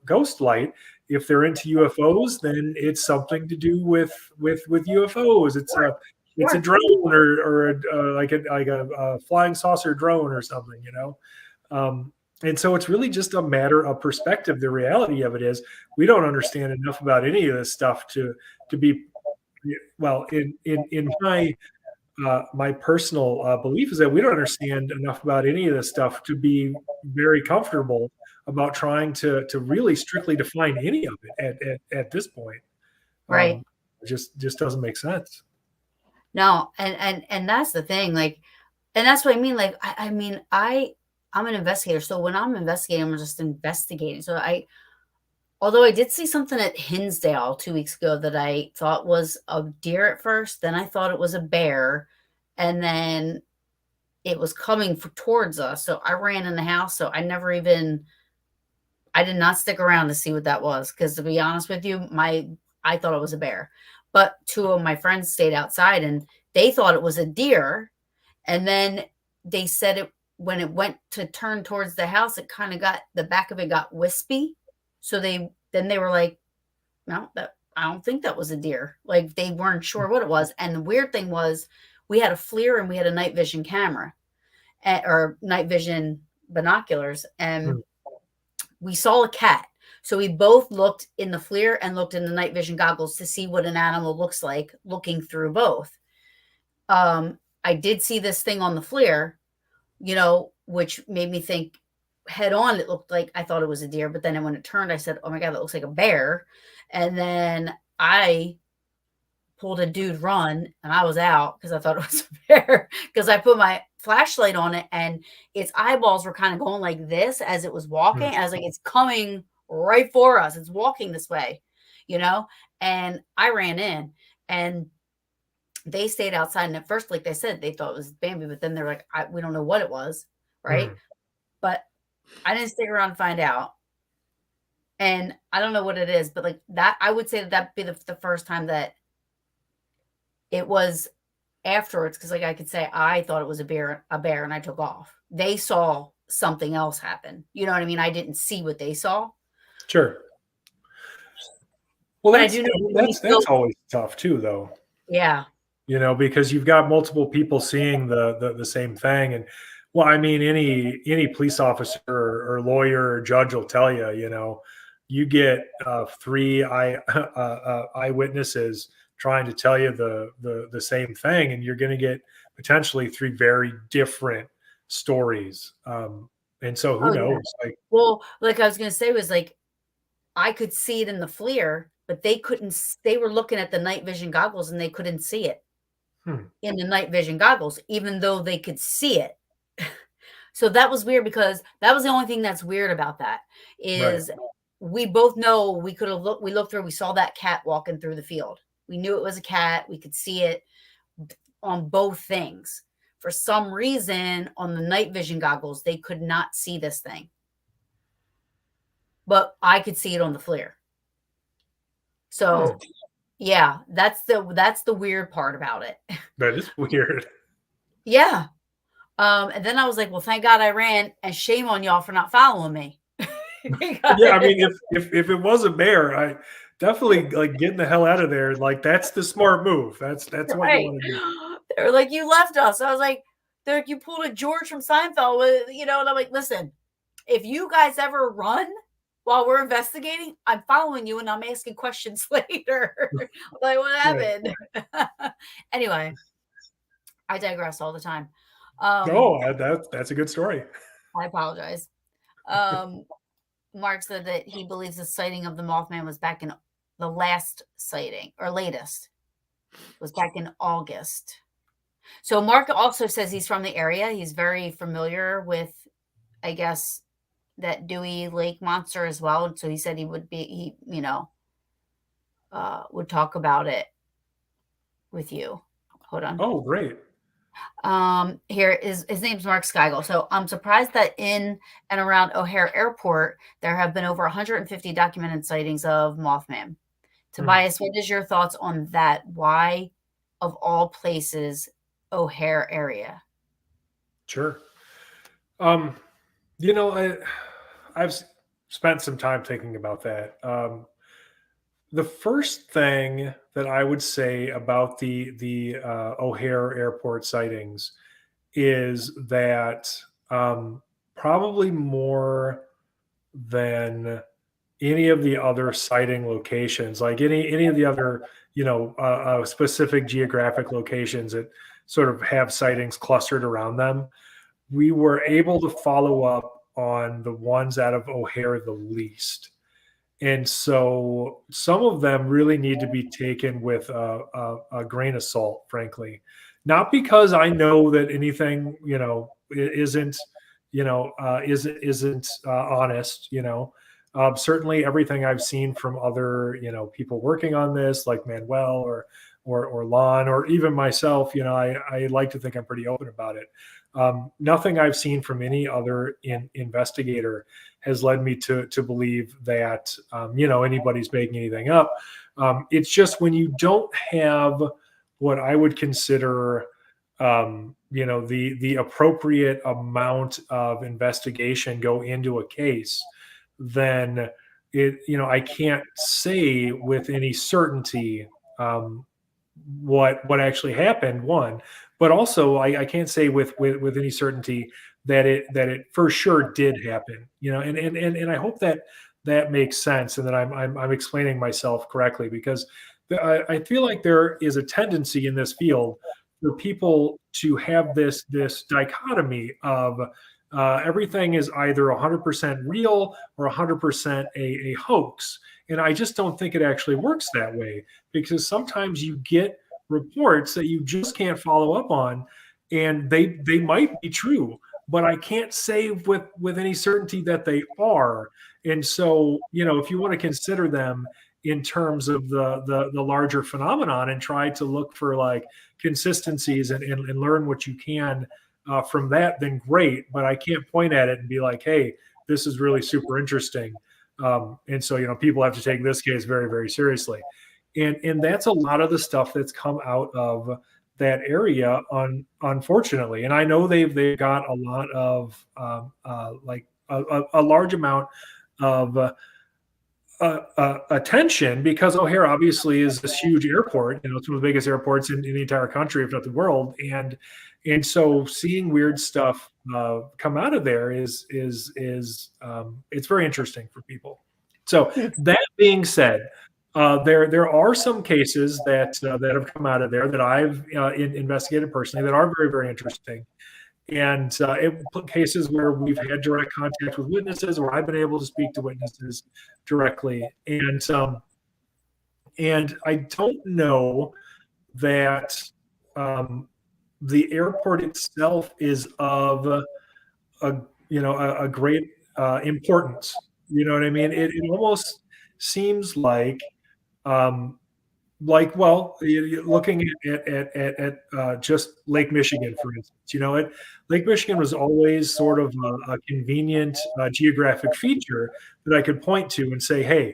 ghost light. If they're into UFOs, then it's something to do with UFOs. It's a Sure. drone, or like a flying saucer drone or something. And so it's really just a matter of perspective. The reality of it is, we don't understand enough about any of this stuff to be, well, in my personal belief is that we don't understand enough about any of this stuff to be very comfortable about trying to really strictly define any of it at this point. Right. It just doesn't make sense. No, and that's the thing, like, and that's what I mean. Like, I mean, I'm an investigator, so when I'm investigating, I'm just investigating. So although I did see something at Hinsdale 2 weeks ago that I thought was a deer at first, then I thought it was a bear, and then it was coming towards us. So I ran in the house. So I did not stick around to see what that was, because to be honest with you, I thought it was a bear. But two of my friends stayed outside, and they thought it was a deer. And then they said it when it went to turn towards the house, it kind of got the back of it got wispy. So they were like, no, I don't think that was a deer. Like, they weren't sure what it was. And the weird thing was, we had a FLIR and we had a night vision camera. or night vision binoculars, and Hmm. we saw a cat. So we both looked in the FLIR and looked in the night vision goggles to see what an animal looks like looking through both. I did see this thing on the FLIR, which made me think head on. It looked like, I thought it was a deer, but then when it turned, I said, "Oh my God, that looks like a bear." And then I pulled a dude run and I was out because I thought it was a bear, because I put my flashlight on it and its eyeballs were kind of going like this as it was Hmm. walking. I was like, it's coming right for us. It's walking this way, and I ran in and they stayed outside. And at first, like they said, they thought it was Bambi, but then they're like, we don't know what it was. Right. Hmm. But I didn't stick around to find out. And I don't know what it is, but like that, I would say that that'd be the first time that it was afterwards, because like I could say I thought it was a bear, and I took off. They saw something else happen. You know what I mean? I didn't see what they saw, Sure. Well, but I do know we that's still, always tough too, though. yeah, Because you've got multiple people seeing the same thing. And well, I mean, any police officer or lawyer or judge will tell you, you get three eyewitnesses trying to tell you the same thing, and you're going to get potentially three very different stories. And so who oh yeah. knows? Like, Well, like I was gonna say was like I could see it in the FLIR, but they couldn't. They were looking at the night vision goggles and they couldn't see it hmm, in the night vision goggles, even though they could see it. So that was weird, because that was the only thing that's weird about that right. is we both know we could have looked. We looked through. We saw that cat walking through the field. We knew it was a cat. We could see it on both things. For some reason, on the night vision goggles, they could not see this thing, but I could see it on the FLIR. Hmm, So yeah, that's the weird part about it. that is weird. Yeah. And then I was like, well, thank God I ran, and shame on y'all for not following me. Yeah, I mean, if it was a bear, I definitely like getting the hell out of there. Like that's the smart move. That's what you Right. want to do. They were like, you left us. I was like, they're like, you pulled a George from Seinfeld and I'm like, listen, if you guys ever run while we're investigating, I'm following you and I'm asking questions later. Like, what Right. happened? Anyway, I digress all the time. Um, Oh, that's a good story. I apologize. Um, Mark said that he believes the sighting of the Mothman was back in the last sighting, or latest was back in August. So Mark also says he's from the area. He's very familiar with, I guess, that Dewey Lake monster as well. So he said would talk about it with you. Hold on. Oh, great. Here is his name's Mark Skygle. So I'm surprised that in and around O'Hare Airport there have been over 150 documented sightings of Mothman. Hmm, Tobias, what is your thoughts on that? Why, of all places, O'Hare area? sure. Um, I've spent some time thinking about that. The first thing that I would say about the O'Hare Airport sightings is that probably more than any of the other sighting locations, like any of the other specific geographic locations that sort of have sightings clustered around them, we were able to follow up on the ones out of O'Hare the least. And so some of them really need to be taken with a grain of salt, frankly. Not because I know that anything, isn't, isn't honest, certainly everything I've seen from other, people working on this, like Manuel or Lon, or even myself, I like to think I'm pretty open about it. Nothing I've seen from any other investigator has led me to believe that anybody's making anything up. It's just when you don't have what I would consider the appropriate amount of investigation go into a case, then I can't say with any certainty what actually happened. One, but also I can't say with any certainty that it for sure did happen. And I hope that that makes sense and that I'm explaining myself correctly, because I feel like there is a tendency in this field for people to have this dichotomy of everything is either 100% real or 100% a hoax. And I just don't think it actually works that way, because sometimes you get reports that you just can't follow up on, and they might be true, but I can't say with any certainty that they are. And so, if you want to consider them in terms of the larger phenomenon and try to look for like consistencies and learn what you can from that, then great. But I can't point at it and be like, hey, this is really super interesting. And so, people have to take this case very, very seriously. And that's a lot of the stuff that's come out of that area, unfortunately. And I know they've got a lot of like a large amount of attention, because O'Hare obviously is this huge airport. It's one of the biggest airports in the entire country, if not the world. And so seeing weird stuff come out of there is it's very interesting for people. So that being said, there are some cases that have come out of there that I've investigated personally that are very, very interesting. And cases where we've had direct contact with witnesses, where I've been able to speak to witnesses directly. And I don't know that the airport itself is of a great importance. You know what I mean? It almost seems um, well, looking at just Lake Michigan, for instance. Lake Michigan was always sort of a convenient geographic feature that I could point to and say, hey,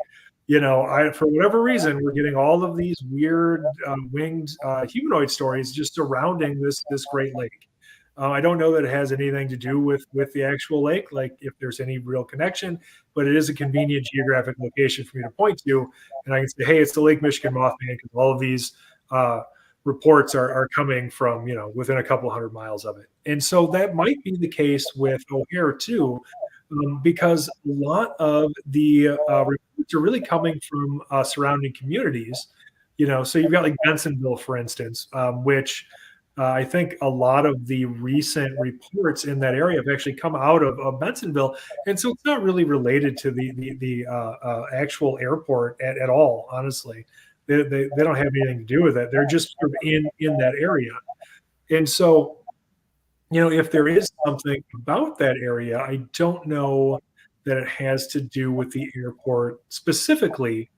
for whatever reason, we're getting all of these weird winged humanoid stories just surrounding this Great Lake. I don't know that it has anything to do with the actual lake, like if there's any real connection, but it is a convenient geographic location for me to point to, and I can say, hey, it's the Lake Michigan Mothman, because all of these reports are coming from within a couple hundred miles of it. And so that might be the case with O'Hare too, because a lot of the reports are really coming from surrounding communities. So you've got like Bensonville, for instance, which I think a lot of the recent reports in that area have actually come out of Bensonville, and so it's not really related to the actual airport at all. Honestly, they don't have anything to do with it. They're just sort of in that area, and so if there is something about that area, I don't know that it has to do with the airport specifically,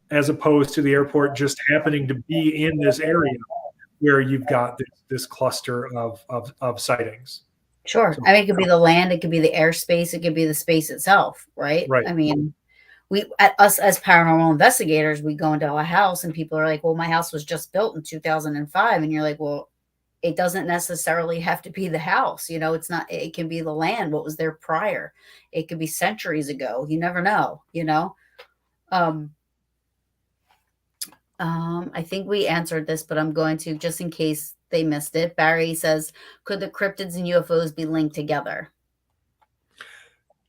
as opposed to the airport just happening to be in this area where you've got this cluster of sightings. Sure. So, I mean, it could be the land, it could be the airspace, it could be the space itself, right? right. I mean, us as paranormal investigators, we go into a house and people are like, well, my house was just built in 2005. And you're like, well, it doesn't necessarily have to be the house. It's not, it can be the land, what was there prior. It could be centuries ago. You never know, I think we answered this, but I'm going to, just in case they missed it. Barry says, could the cryptids and UFOs be linked together?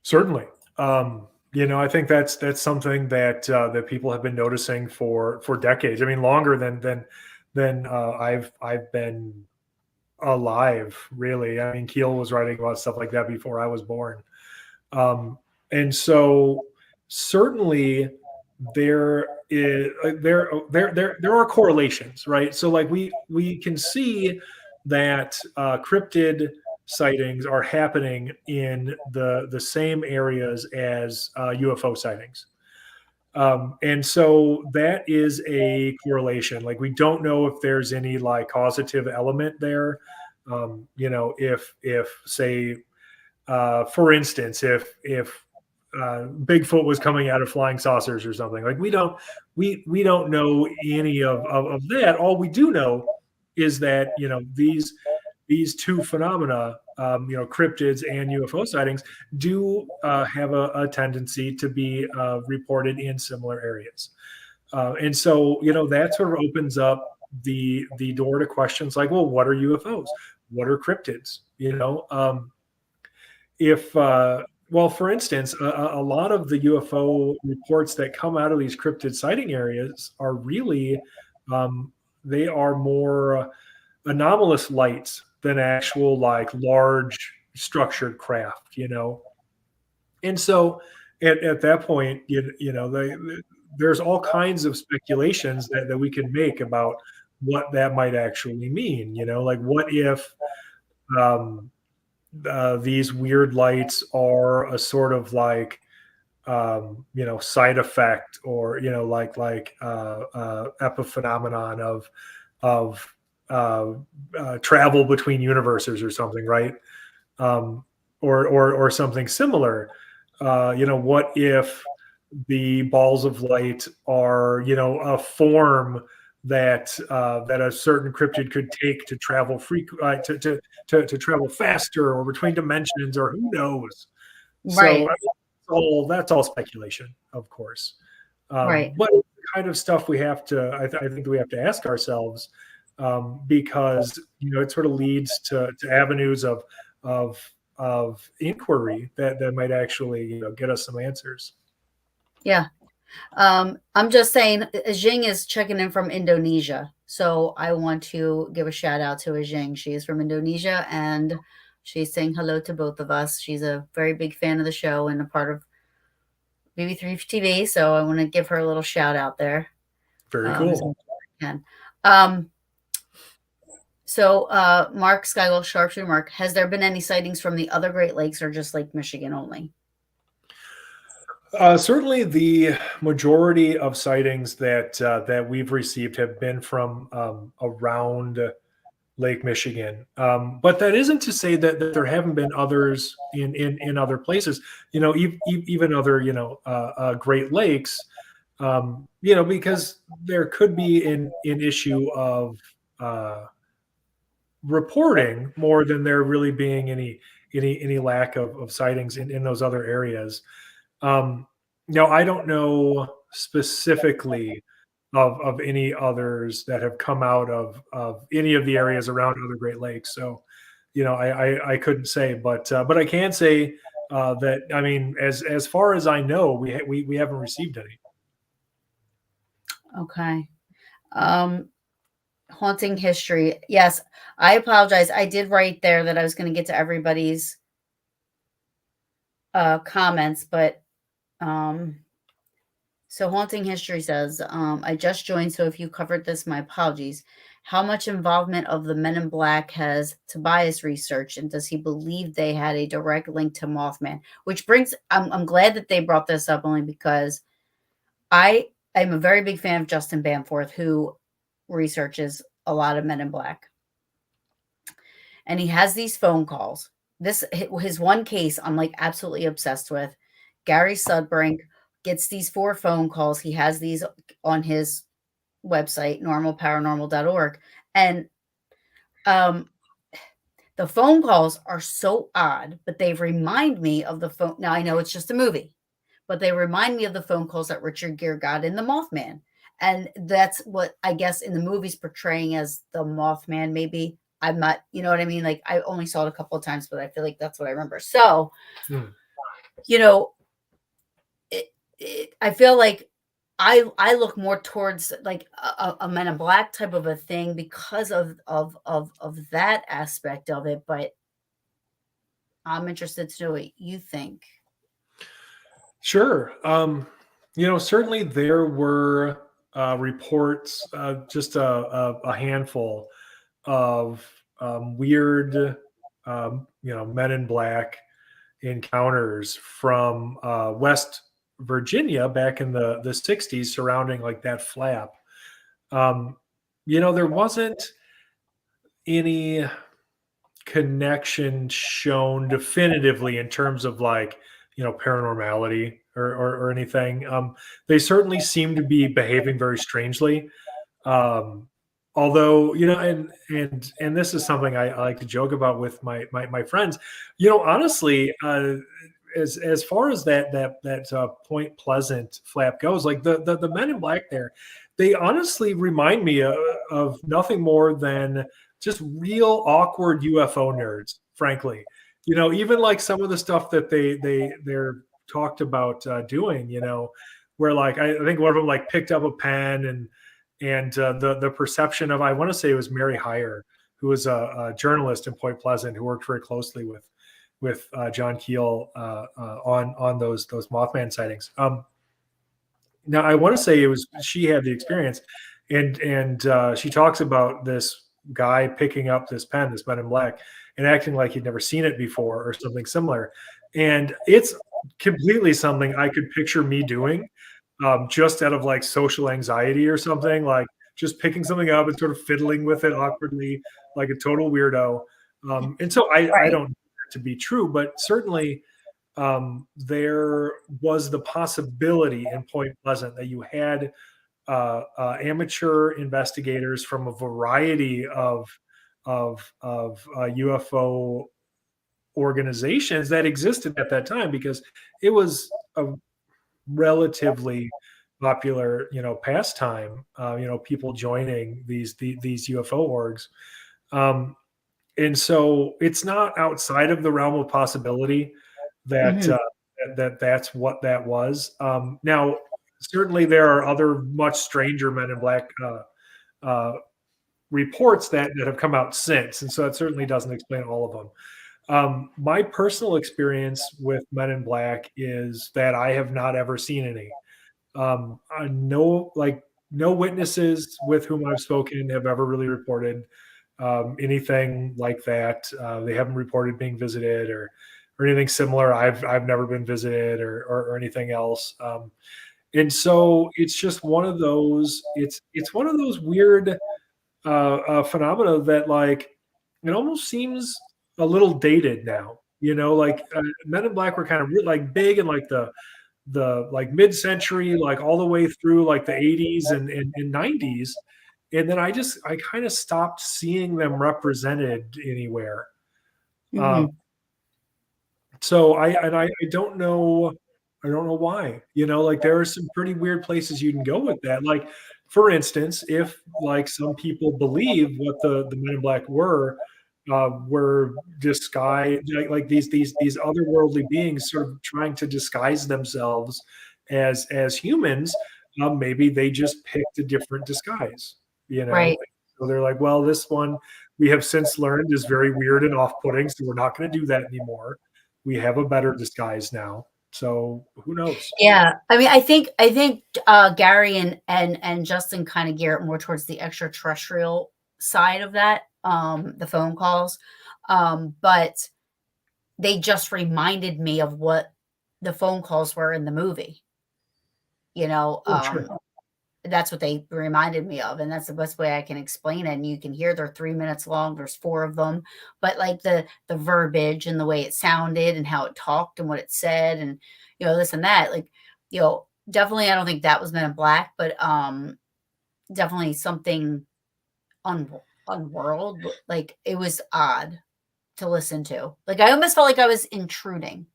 Certainly. I think that's something that people have been noticing for decades. I mean, longer than I've been alive, really. I mean, Keel was writing about stuff like that before I was born. And so certainly there are correlations, right? So like we can see that cryptid sightings are happening in the same areas as UFO sightings. And so that is a correlation. Like we don't know if there's any like causative element there. If say, for instance, if Bigfoot was coming out of flying saucers or something, like we don't know any of that. All we do know is that these two phenomena, cryptids and UFO sightings, do have a tendency to be reported in similar areas. And so, that sort of opens up the door to questions like, well, what are UFOs? What are cryptids? If well, for instance, a lot of the UFO reports that come out of these cryptid sighting areas are really um, they are more anomalous lights than actual like large structured craft. And so at that point, there's all kinds of speculations that we can make about what that might actually mean. Like what if um, these weird lights are a sort of like side effect, or epiphenomenon of travel between universes or something, right? um, or something similar. What if the balls of light are a form that a certain cryptid could take to travel to travel faster or between dimensions, or who knows? So Right. I mean, that's all speculation, of course. Right. But it's the kind of stuff we have to, I think we have to ask ourselves, because it sort of leads to avenues of of inquiry that might actually get us some answers. Yeah. I'm just saying, Jing is checking in from Indonesia. So I want to give a shout out to Jing. She is from Indonesia and she's saying hello to both of us. She's a very big fan of the show and a part of BB3 TV. So I want to give her a little shout out there. Very As cool. much as I can. So Mark Skywell, Sharpshooter Mark, has there been any sightings from the other Great Lakes or just Lake Michigan only? Certainly, the majority of sightings that we've received have been from around Lake Michigan. But that isn't to say that there haven't been others in other places. Even other Great Lakes. Because there could be an issue of reporting more than there really being any lack of sightings in those other areas. No, I don't know specifically of any others that have come out of any of the areas around other Great Lakes. So, I couldn't say, but I can say that, I mean, as far as I know, we haven't received any. Okay. Haunting history. Yes, I apologize. I did write there that I was going to get to everybody's comments, but so haunting history says, I just joined, so if you covered this, my apologies. How much involvement of the Men in Black has Tobias researched, and does he believe they had a direct link to Mothman? Which brings, I'm glad that they brought this up, only because I am a very big fan of Justin Bamforth, who researches a lot of Men in Black. And he has these phone calls. His one case I'm like absolutely obsessed with. Gary Sudbrink gets these 4 phone calls. He has these on his website, normalparanormal.org. And the phone calls are so odd, but they remind me of the phone. Now I know it's just a movie, but they remind me of the phone calls that Richard Gere got in The Mothman. And that's what I guess in the movies portraying as the Mothman, maybe. I'm not, you know what I mean? Like I only saw it a couple of times, but I feel like that's what I remember. So, Hmm. you know, I feel like I look more towards like a Men in Black type of a thing because of that aspect of it. But I'm interested to know what you think. Sure. Certainly there were reports, just a handful of weird, Men in Black encounters from West Virginia back in the 60s surrounding like that flap. There wasn't any connection shown definitively in terms of like paranormality or anything. They certainly seem to be behaving very strangely. um, Although and this is something I like to joke about with my friends. Honestly, as far as that Point Pleasant flap goes, like the Men in Black there, they honestly remind me of nothing more than just real awkward UFO nerds, frankly. Even like some of the stuff that they're talked about doing, where like I think one of them like picked up a pen and the perception of, I want to say it was Mary Heyer, who was a journalist in Point Pleasant who worked very closely with John Keel on those Mothman sightings. Now I want to say it was, she had the experience, and she talks about this guy picking up this pen, this Men in Black, and acting like he'd never seen it before or something similar. And it's completely something I could picture me doing, just out of like social anxiety or something, like just picking something up and sort of fiddling with it awkwardly, like a total weirdo. And so I Right. don't know that to be true, but certainly there was the possibility in Point Pleasant that you had amateur investigators from a variety of UFO organizations that existed at that time, because it was a relatively popular, pastime. People joining these UFO orgs, um, and so it's not outside of the realm of possibility that Hmm. that's what that was. Now, certainly there are other much stranger Men in Black uh, reports that have come out since, and so that certainly doesn't explain all of them. My personal experience with Men in Black is that I have not ever seen any. No witnesses with whom I've spoken have ever really reported anything like that. They haven't reported being visited or anything similar. I've never been visited or anything else. And so it's just one of those. It's one of those weird phenomena that, like, it almost seems a little dated now. Like Men in Black were kind of like big in like the like mid-century, like all the way through like the 80s and 90s, and then I kind of stopped seeing them represented anywhere. Um, Hmm. so I don't know why. Like there are some pretty weird places you can go with that. Like, for instance, if like some people believe what the Men in Black were disguised, like these otherworldly beings sort of trying to disguise themselves as humans. Maybe they just picked a different disguise, you know. Right. So they're like, well, this one we have since learned is very weird and off-putting, so we're not going to do that anymore. We have a better disguise now. So who knows? Yeah. I mean, I think Gary and Justin kind of gear it more towards the extraterrestrial side of that, the phone calls. But they just reminded me of what the phone calls were in the movie. You know, Oh, sure. that's what they reminded me of, and that's the best way I can explain it. And you can hear they're 3 minutes long. There's four of them, but like the verbiage and the way it sounded and how it talked and what it said, and this and that. Like, definitely, I don't think that was Men in Black, but definitely something un unworld. Like it was odd to listen to. Like I almost felt like I was intruding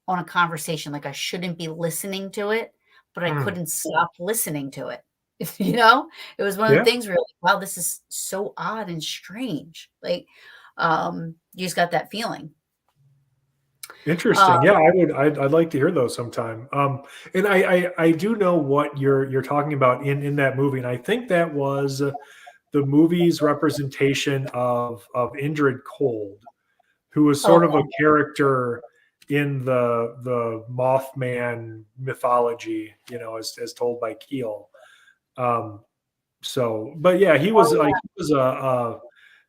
on a conversation. Like I shouldn't be listening to it, but I Hmm. couldn't stop listening to it. You know, it was one of the Yeah. things where you're like, wow, this is so odd and strange. Like, you just got that feeling. Uh, Interesting. Yeah, I'd like to hear those sometime. And I do know what you're talking about in that movie, and I think that was the movie's representation of Indrid Cold, who was sort of a okay. character in the Mothman mythology, as told by Keel. Um, but yeah, he was Oh like, he was a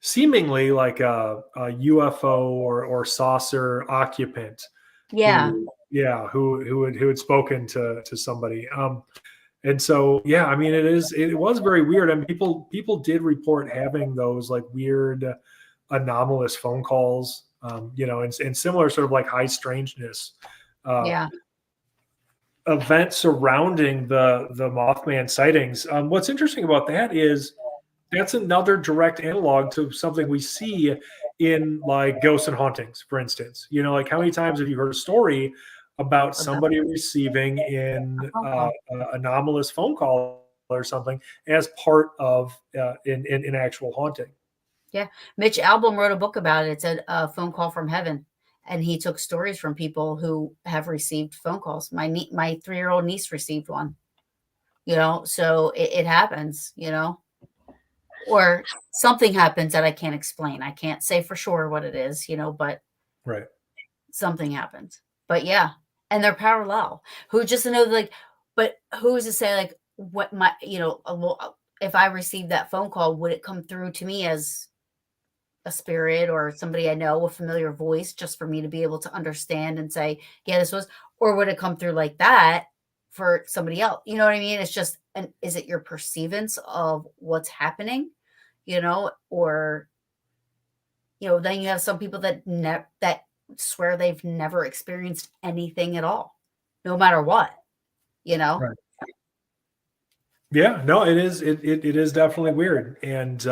seemingly like a UFO or saucer occupant yeah. who had spoken to somebody. And so yeah, I mean, it was very weird, and people did report having those like weird anomalous phone calls, and similar sort of like high strangeness uh, Yeah. event surrounding the Mothman sightings. What's interesting about that is that's another direct analog to something we see in like ghosts and hauntings, for instance. Like how many times have you heard a story about About somebody receiving an a phone call. anomalous phone call or something as part of in actual haunting. Yeah. Mitch Albom wrote a book about it. It said a phone call from heaven. And he took stories from people who have received phone calls. My 3-year-old niece received one, so it happens, or something happens that I can't explain. I can't say for sure what it is, but Right. something happens. But yeah, and they're parallel. Who just know like, but who's to say like what my if I received that phone call, would it come through to me as a spirit or somebody I know, a familiar voice, just for me to be able to understand and say, yeah, this was, or would it come through like that for somebody else? You know what I mean? It's just, and is it your perceivance of what's happening, or, then you have some people that swear they've never experienced anything at all, no matter what, you know? Right. Yeah, no, it is definitely weird. And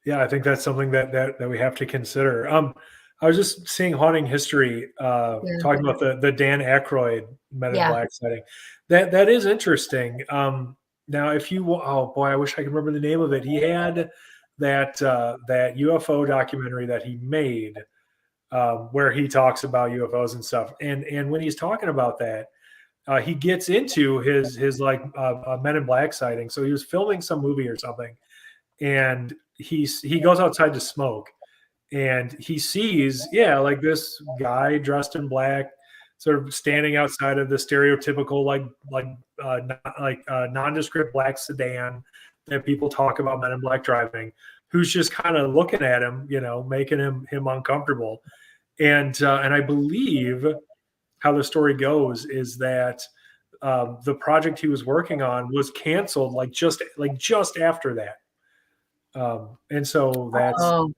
yeah, I think that's something that we have to consider. I was just seeing haunting history, Yeah. talking about the Dan Aykroyd Men in Yeah. Black sighting. That is interesting. Now, if you oh boy, I wish I could remember the name of it. He had that UFO documentary that he made, where he talks about UFOs and stuff. And when he's talking about that, he gets into his like Men in Black sighting. So he was filming some movie or something, and he goes outside to smoke, and he sees, yeah, like this guy dressed in black, sort of standing outside of the stereotypical nondescript black sedan that people talk about Men in Black driving, who's just kind of looking at him, making him uncomfortable. And I believe how the story goes is that the project he was working on was canceled like just after that. And so that's Oh,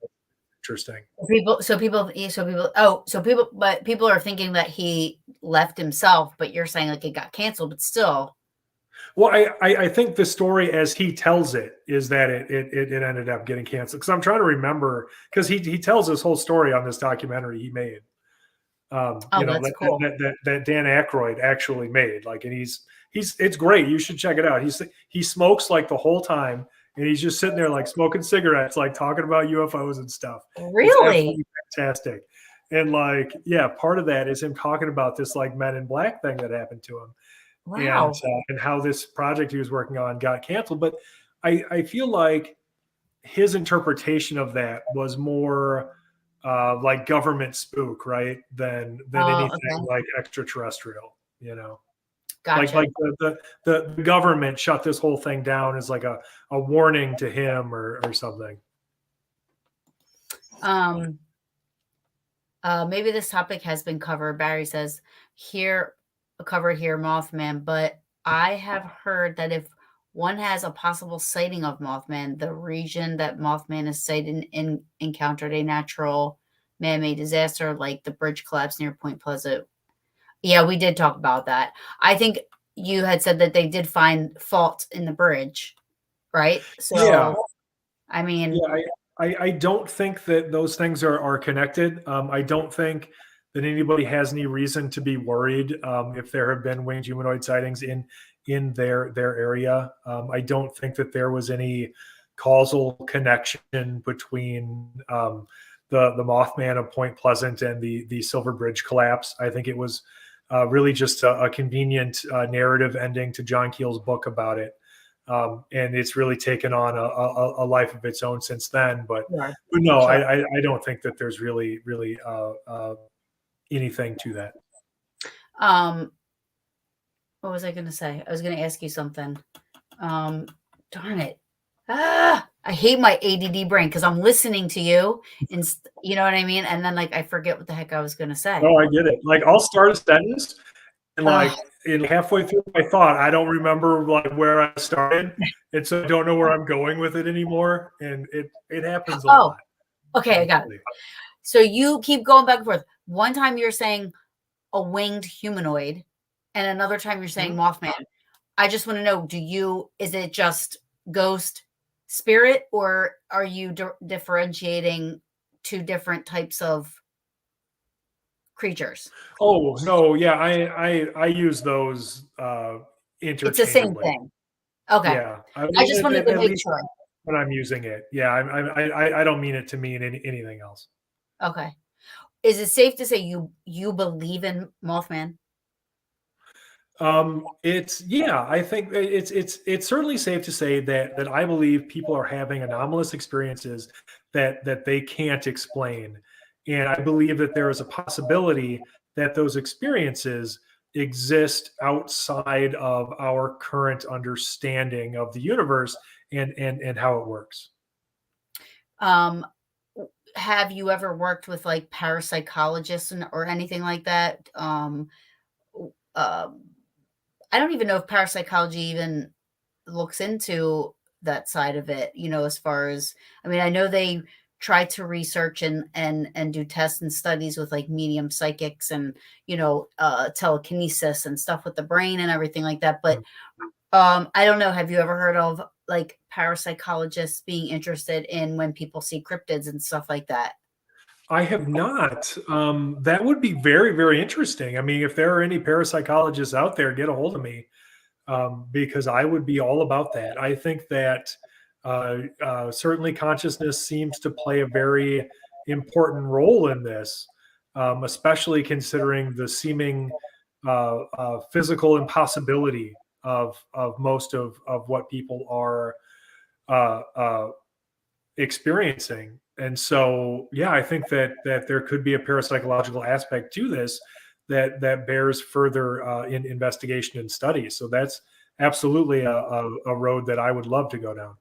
interesting. but people are thinking that he left himself, but you're saying like it got canceled, but still. Well, I think the story as he tells it is that it ended up getting canceled, because I'm trying to remember, because he tells this whole story on this documentary he made. Oh, that's cool. That Dan Aykroyd actually made. Like, and he's it's great. You should check it out. He smokes like the whole time, and he's just sitting there like smoking cigarettes, like talking about UFOs and stuff. It's Really? absolutely fantastic. And like, yeah, part of that is him talking about this like Men in Black thing that happened to him, Wow. and how this project he was working on got canceled. But I feel like his interpretation of that was more like government spook, right? Than Oh, anything okay. like extraterrestrial, you know. Gotcha. Like the government shut this whole thing down as like a warning to him or something. Um, maybe this topic has been covered. Barry says here, covered here, Mothman, but I have heard that if one has a possible sighting of Mothman, the region that Mothman is sighted in encountered a natural man-made disaster like the bridge collapse near Point Pleasant. Yeah, we did talk about that. I think you had said that they did find fault in the bridge, right? Yeah, So, I mean, yeah. I don't think that those things are connected. I don't think that anybody has any reason to be worried if there have been winged humanoid sightings in their area. I don't think that there was any causal connection between the Mothman of Point Pleasant and the Silver Bridge collapse. I think it was really just a convenient narrative ending to John Keel's book about it. And it's really taken on a life of its own since then. sure, But no, sure. I don't think that there's really anything to that. Um, what was I going to say? I was going to ask you something. Um, darn it. I hate my ADD brain because I'm listening to you, and you know what I mean. And then like I forget what the heck I was going to say. No, I get it. Like, I'll start a sentence, and Uh, like in halfway through my thought, I don't remember like where I started, and so I don't know where I'm going with it anymore. And it happens a oh, lot, okay, I got it. honestly. So you keep going back and forth. One time you're saying a winged humanoid, and another time you're saying Mhm. Mothman. I just want to know, is it just ghost spirit, or are you differentiating two different types of creatures. Oh no, yeah, I use those It's the same interchangeably. thing. Okay. Yeah, I I mean, just wanted to at make least sure. when I'm using it. Yeah, I don't mean it to mean anything else. Okay. Is it safe to say you believe in Mothman? It's yeah, I think it's certainly safe to say that I believe people are having anomalous experiences that they can't explain, and I believe that there is a possibility that those experiences exist outside of our current understanding of the universe and how it works. Um, have you ever worked with like parapsychologists or anything like that? Um, I don't even know if parapsychology even looks into that side of it, as far as, I mean, I know they try to research and do tests and studies with like medium psychics and, telekinesis and stuff with the brain and everything like that. But I don't know, have you ever heard of like parapsychologists being interested in when people see cryptids and stuff like that? I have not. That would be very, very interesting. I mean, if there are any parapsychologists out there, get a hold of me, because I would be all about that. I think that certainly consciousness seems to play a very important role in this, especially considering the seeming physical impossibility of most of what people are uh, uh, experiencing. And so, yeah, I think that there could be a parapsychological aspect to this that bears further in investigation and study. So that's absolutely a road that I would love to go down.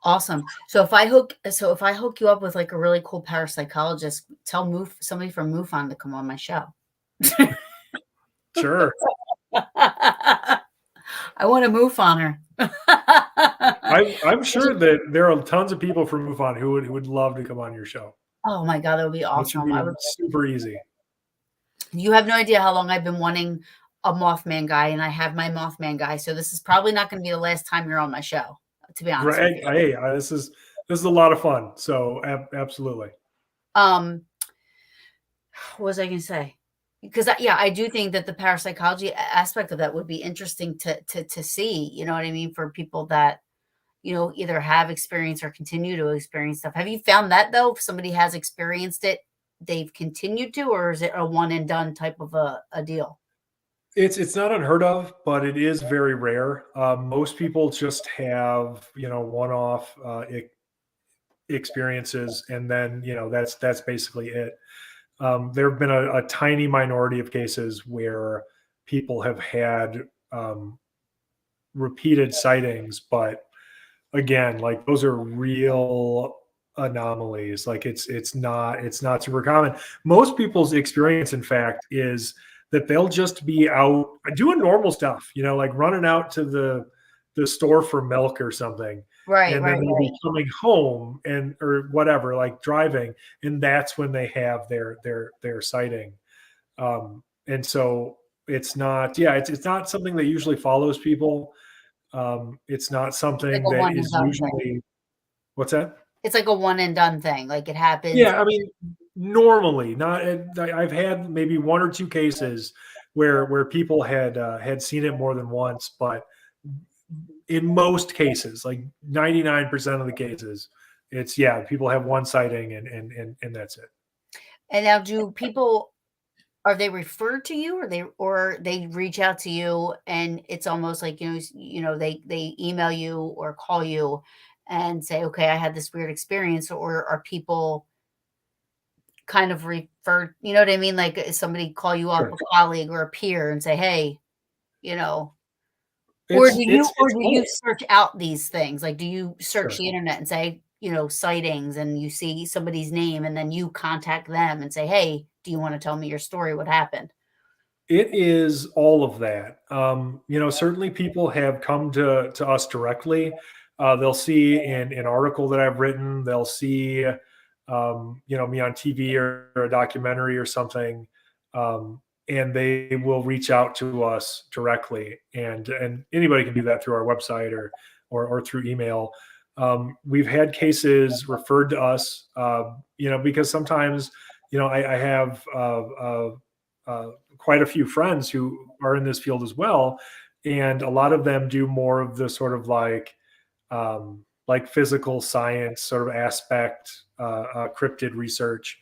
Awesome. So if I hook you up with like a really cool parapsychologist, tell somebody from MUFON to come on my show. Sure, I want to move on her. I'm sure that there are tons of people from MUFON who would love to come on your show. Oh my god, that would be That should awesome. I be would. super easy. You have no idea how long I've been wanting a Mothman guy, and I have my Mothman guy. So this is probably not going to be the last time you're on my show, to be honest with Right? you. Hey, this is a lot of fun. So absolutely. Um, what was I going to say? Because yeah, I do think that the parapsychology aspect of that would be interesting to see. You know what I mean? For people that either have experienced or continue to experience stuff. Have you found that though? If somebody has experienced it, they've continued to, or is it a one and done type of a deal? It's not unheard of, but it is very rare. Most people just have one-off experiences, and then that's basically it. There have been a tiny minority of cases where people have had repeated sightings, but again, like those are real anomalies. Like it's not super common. Most people's experience, in fact, is that they'll just be out doing normal stuff, like running out to the store for milk or something, Right, and then right, they'll right. be coming home and or whatever, like driving, and that's when they have their sighting. And so it's not, yeah, it's not something that usually follows people. It's not Like something a that one and is done thing. usually what's that? It's like a one and done thing. Like it happens. Yeah, I mean, normally, not. I've had maybe one or two cases where people had seen it more than once, but in most cases, like 99% of the cases, it's yeah, people have one sighting and that's it. And now, do people are they referred to you, or they reach out to you, and it's almost like they email you or call you and say, okay, I had this weird experience, or are people kind of referred, you know what I mean? Like, somebody call you up, Sure. a colleague or a peer, and say, "Hey," you know, or It's it's or it's do you both. search out these things? Like, do you search Sure. the internet and say, sightings, and you see somebody's name, and then you contact them and say, "Hey, do you wanna tell me your story? What happened?" It is all of that. Certainly people have come to us directly. They'll see in an article that I've written. They'll see, me on TV or a documentary or something, and they will reach out to us directly. And anybody can do that through our website or through email. We've had cases referred to us, because sometimes I have quite a few friends who are in this field as well, and a lot of them do more of the sort of like physical science sort of aspect, cryptid research.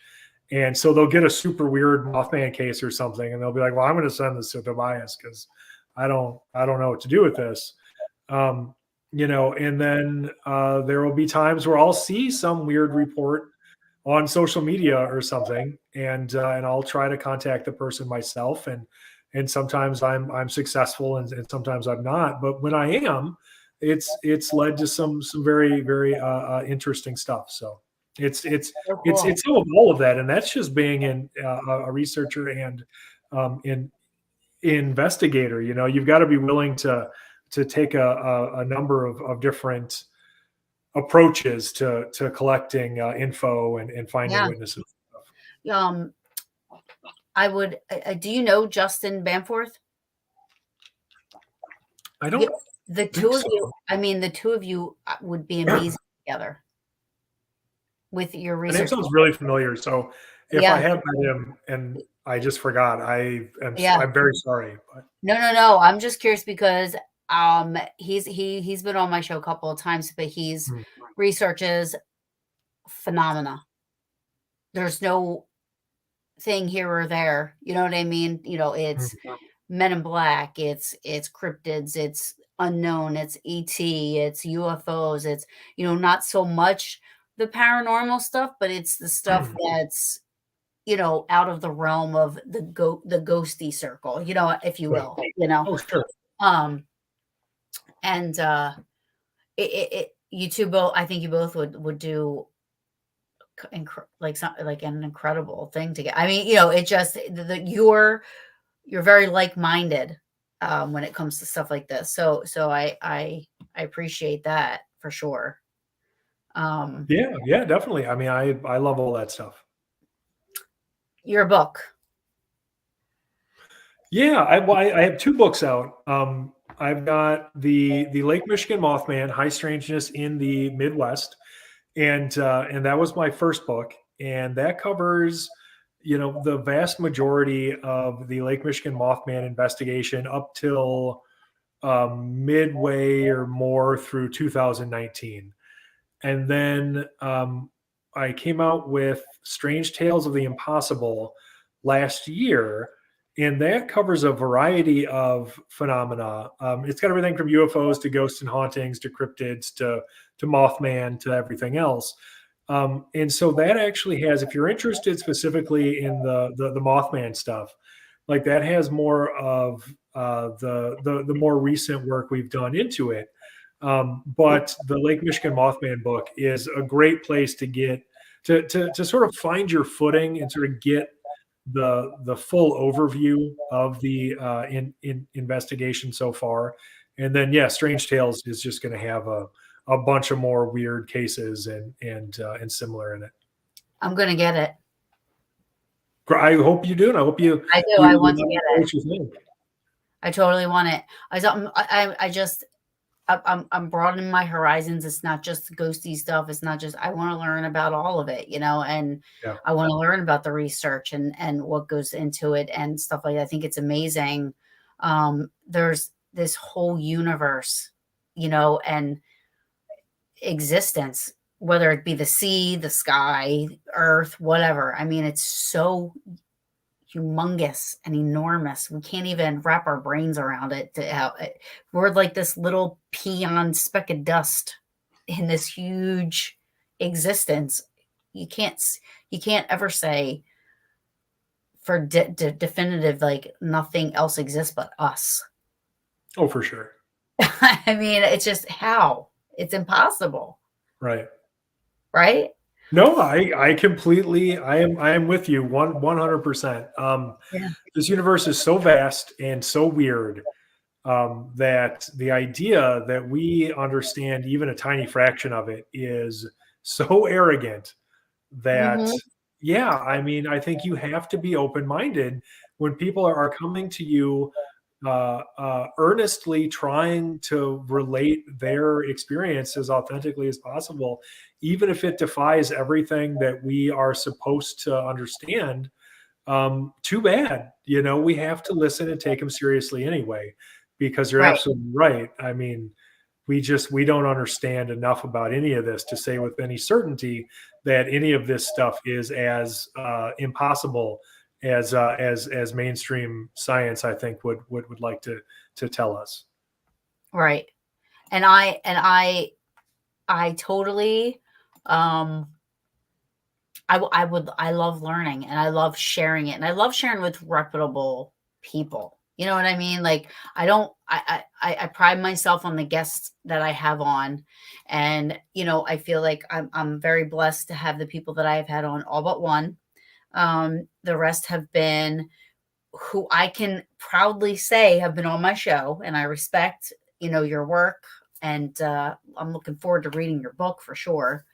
And so they'll get a super weird Mothman case or something, and they'll be like, "Well, I'm going to send this to Tobias because I don't know what to do with this." And then there will be times where I'll see some weird report on social media or something, and I'll try to contact the person myself, and sometimes I'm successful, and sometimes I'm not. But when I am, it's led to some very very interesting stuff. So it's it's So it's cool. it's some of all of that, and that's just being a researcher and in investigator. You've got to be willing to take a number of different approaches to collecting info and finding Yeah. witnesses. Um, I would. Do you know Justin Bamforth? I Yeah, don't the think two of so. you. I mean, the two of you would be amazing together with your The name research. sounds really familiar. So if I Yeah, have met him and I just forgot, yeah. I'm very sorry. But No. I'm just curious because he's been on my show a couple of times, but he's mm, researches phenomena. There's no thing here or there. You know what I mean? mm, It's Men in Black, it's cryptids, it's unknown, it's ET, it's UFOs, it's not so much the paranormal stuff, but it's the stuff mm. that's out of the realm of the ghosty circle, if you Right. will. Oh, sure. Um, and you two both, I think you both would do like something like an incredible thing together. I mean, it just you're very like-minded when it comes to stuff like this. So I appreciate that for sure. Um, Yeah, definitely. I mean, I love all that stuff. your book. Yeah, I have two books out. I've got the Lake Michigan Mothman, High Strangeness in the Midwest, and that was my first book, and that covers the vast majority of the Lake Michigan Mothman investigation up till midway or more through 2019. And then I came out with Strange Tales of the Impossible last year, and that covers a variety of phenomena. It's got everything from UFOs to ghosts and hauntings to cryptids to Mothman to everything else. And so that actually has, if you're interested specifically in the Mothman stuff, like that has more of the more recent work we've done into it. But the Lake Michigan Mothman book is a great place to get to sort of find your footing and sort of get the full overview of the in investigation so far. And then yeah, Strange Tales is just going to have a bunch of more weird cases and similar in it. I'm gonna get it. I hope you do, and I hope you I do. you, I you want to let me get know it. what you think. I totally want it. I just I'm broadening my horizons. It's not just ghosty stuff. It's not just I want to learn about all of it, and Yeah. I want to learn about the research and what goes into it and stuff like that. I think it's amazing. There's this whole universe, and existence, whether it be the sea, the sky, earth, whatever. I mean, it's so humongous and enormous. We can't even wrap our brains around it. We're like this little peon speck of dust in this huge existence. You can't you can't ever say for definitive like nothing else exists but us. Oh, for sure. I mean, it's just how it's impossible, Right. right? No, I completely I am with you 100%. Yeah. This universe is so vast and so weird that the idea that we understand even a tiny fraction of it is so arrogant that Hmm. yeah, I mean, I think you have to be open-minded when people are coming to you earnestly trying to relate their experience as authentically as possible, even if it defies everything that we are supposed to understand. Too bad. We have to listen and take them seriously anyway, because you're Right. absolutely right. I mean, we don't understand enough about any of this to say with any certainty that any of this stuff is as impossible as mainstream science, I think, would like to tell us. Right. And I totally, um, I love learning and I love sharing it and I love sharing with reputable people. You know what I mean? Like I don't, I pride myself on the guests that I have on, and I feel like I'm very blessed to have the people that I have had on, all but one. The rest have been who I can proudly say have been on my show, and I respect, your work, and I'm looking forward to reading your book for sure.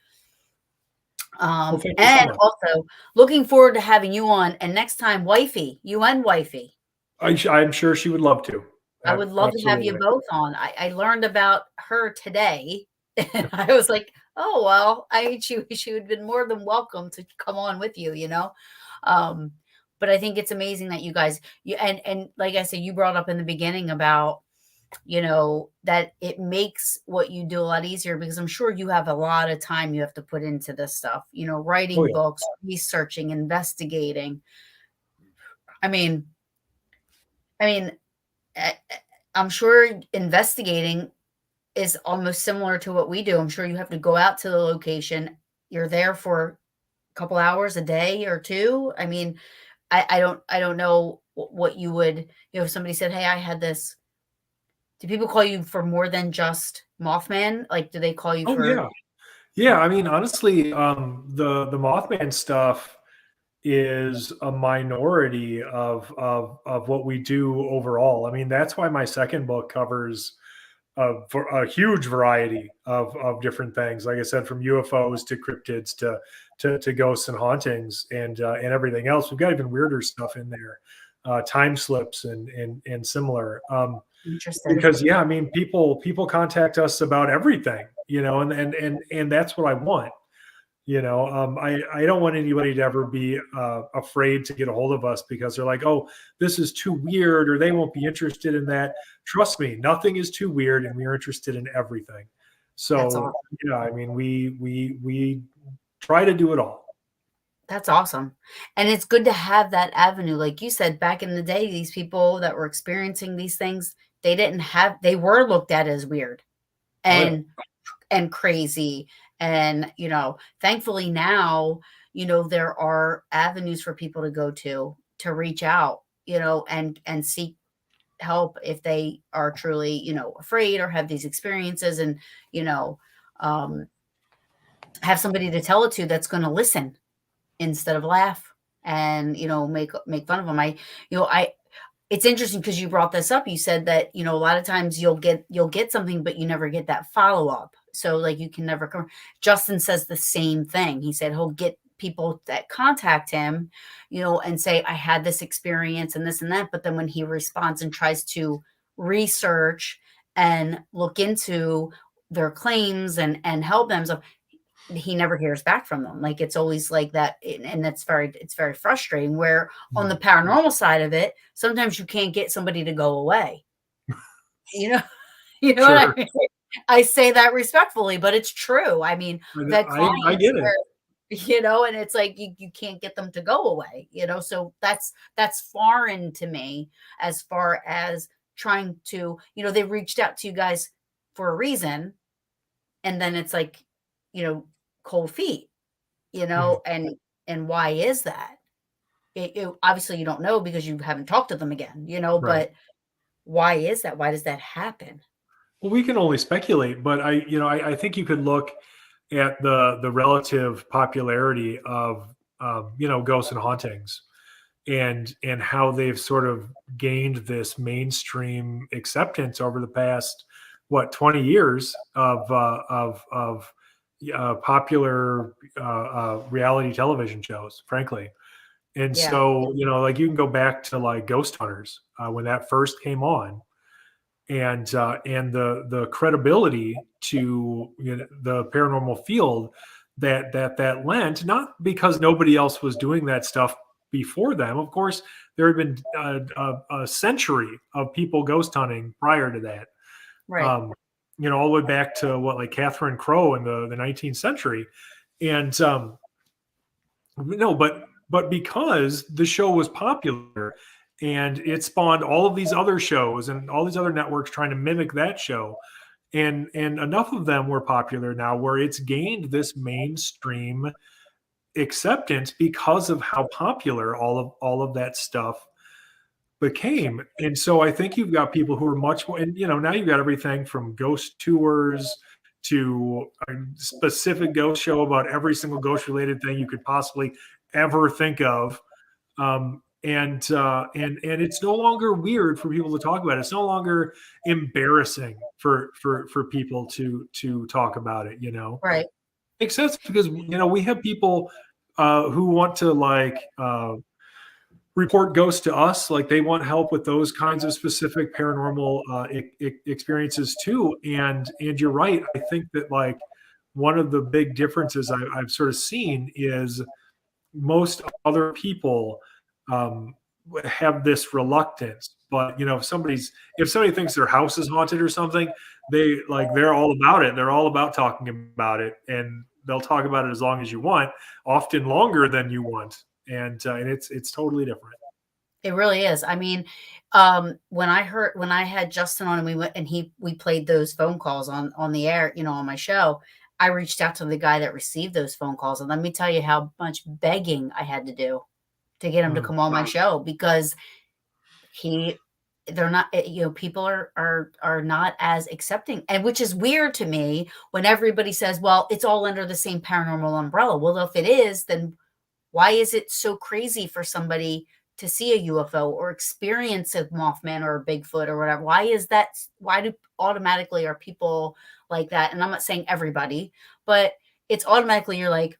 Well, thank you so And much. also looking forward to having you on. And next time, wifey, you and wifey, I'm sure she would love to. I would love to have you Absolutely. both on. I learned about her today, and I was like, oh well, she would have been more than welcome to come on with you, Um, but I think it's amazing that you guys, and like I said, you brought up in the beginning about, that it makes what you do a lot easier, because I'm sure you have a lot of time you have to put into this stuff, Oh writing yeah. books, researching, investigating. I mean, I mean, I, I'm sure investigating is almost similar to what we do. I'm sure you have to go out to the location. You're there for a couple hours a day or two. I mean, I don't know what you would, if somebody said, "Hey, I had this." Do people call you for more than just Mothman? Like, do they call you Oh for? yeah. Yeah, I mean, honestly, the Mothman stuff is a minority of what we do overall. I mean, that's why my second book covers for a huge variety of different things. Like I said, from UFOs to cryptids to ghosts and hauntings and everything else. We've got even weirder stuff in there, time slips and similar. Interesting. Because yeah, I mean, people contact us about everything, and that's what I want. I don't want anybody to ever be afraid to get a hold of us because they're like, oh, this is too weird, or they won't be interested in that. Trust me, nothing is too weird, and we are interested in everything. That's So awesome. yeah, I mean, we try to do it all. That's awesome. And it's good to have that avenue. Like you said, back in the day, these people that were experiencing these things, they were looked at as weird Oh yeah. and crazy. And, thankfully now, there are avenues for people to go to reach out, and seek help if they are truly, afraid or have these experiences, and, you know, um, have somebody to tell it to that's going to listen instead of laugh and, make fun of them. It's interesting because you brought this up. You said that, a lot of times you'll get something, but you never get that follow up. So like you can never come. Justin says the same thing. He said he'll get people that contact him, and say, I had this experience and this and that. But then when he responds and tries to research and look into their claims and help them, so he never hears back from them. Like it's always like that, and it's very frustrating. Where on the Mm. paranormal side of it, sometimes you can't get somebody to go away. You know, you know what I Sure. mean? I say that respectfully, but it's true. I mean, I've had I clients get it. where, and it's like you can't get them to go away. So that's foreign to me as far as trying to, they reached out to you guys for a reason, and then it's like, you know, cold feet, Mhm. and why is that? Obviously you don't know because you haven't talked to them again, Right. but why is that? Why does that happen? Well, we can only speculate, but I think you could look at the relative popularity of ghosts and hauntings and how they've sort of gained this mainstream acceptance over the past 20 years of popular reality television shows, frankly. And Yeah. so, like you can go back to like Ghost Hunters when that first came on, and the credibility to the paranormal field that lent, not because nobody else was doing that stuff before them. Of course, there had been a century of people ghost hunting prior to that. Right. Um, all the way back to what, like Catherine Crowe in the 19th century, and no, but because the show was popular and it spawned all of these other shows and all these other networks trying to mimic that show, and enough of them were popular now where it's gained this mainstream acceptance because of how popular all of that stuff became. And so I think you've got people who are much more, and now you've got everything from ghost tours to a specific ghost show about every single ghost related thing you could possibly ever think of. And it's no longer weird for people to talk about it. It's no longer embarrassing for people to talk about it. Right. Makes sense because we have people who want to report ghosts to us, like they want help with those kinds of specific paranormal experiences too. And you're right. I think that like one of the big differences I've sort of seen is most other people um, have this reluctance. But if somebody thinks their house is haunted or something, they're all about it. They're all about talking about it, and they'll talk about it as long as you want, often longer than you want. And it's totally different. It really is. I mean, when I had Justin on and we went and we played those phone calls on the air, on my show, I reached out to the guy that received those phone calls. And let me tell you how much begging I had to do to get him to come on my show, because they're not, people are not as accepting, and which is weird to me when everybody says, well, it's all under the same paranormal umbrella. Well, if it is, then why is it so crazy for somebody to see a UFO or experience a Mothman or a Bigfoot or whatever? Why is that? Why do automatically are people like that? And I'm not saying everybody, but it's automatically you're like,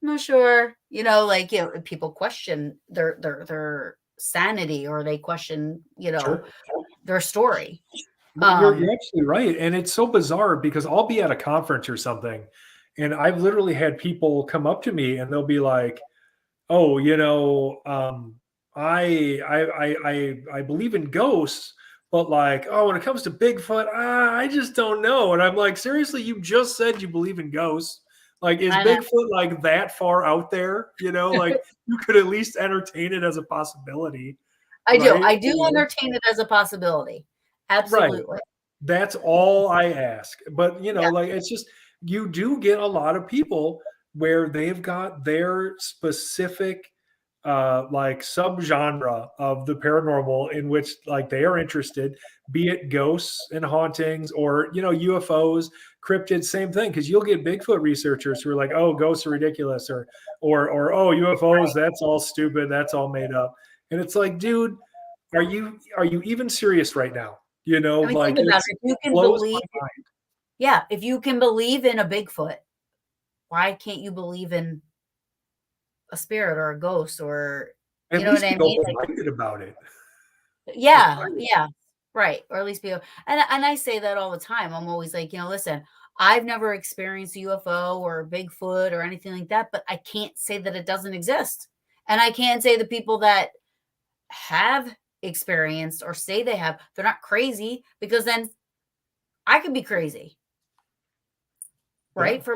I'm not sure, people question their sanity, or they question, Sure. their story. You're absolutely right. And it's so bizarre because I'll be at a conference or something, and I've literally had people come up to me and they'll be like, "Oh, I believe in ghosts, but like, oh, when it comes to Bigfoot, I just don't know." And I'm like, seriously, you just said you believe in ghosts. Like, is I know. Bigfoot like that far out there? Like you could at least entertain it as a possibility, I do. right? I do entertain it as a possibility. Right. Absolutely. That's all I ask. But, Yeah. like it's just you do get a lot of people where they've got their specific like subgenre of the paranormal in which like they are interested, be it ghosts and hauntings or UFOs, cryptids, same thing. Because you'll get Bigfoot researchers who are like, oh, ghosts are ridiculous, or oh, UFOs, that's all stupid, that's all made up. And it's like, dude, are you even serious right now? I mean, Like think about it. If you it can blows believe, my mind. yeah, if you can believe in a Bigfoot, why can't you believe in a spirit or a ghost, or you At know what least I be mean? Like, open-minded about it. yeah, yeah, right. Or at least be, and I say that all the time. I'm always like, listen, I've never experienced a UFO or a Bigfoot or anything like that, but I can't say that it doesn't exist. And I can't say the people that have experienced or say they have, they're not crazy, because then I could be crazy, Yeah. right?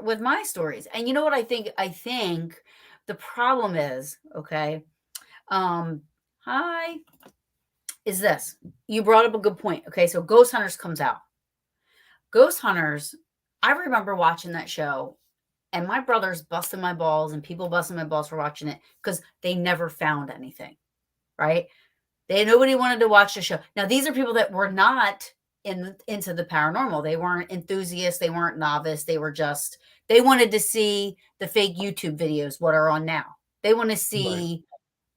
With my stories. And you know what I think? I think the problem is, okay, hi, is this. You brought up a good point. Okay, so Ghost Hunters comes out. Ghost Hunters, I remember watching that show, and my brothers busting my balls and people busting my balls for watching it because they never found anything, right? Nobody wanted to watch the show. Now, these are people that were not into the paranormal. They weren't enthusiasts. They weren't novice. They wanted to see the fake YouTube videos, what are on now. They want to Right. see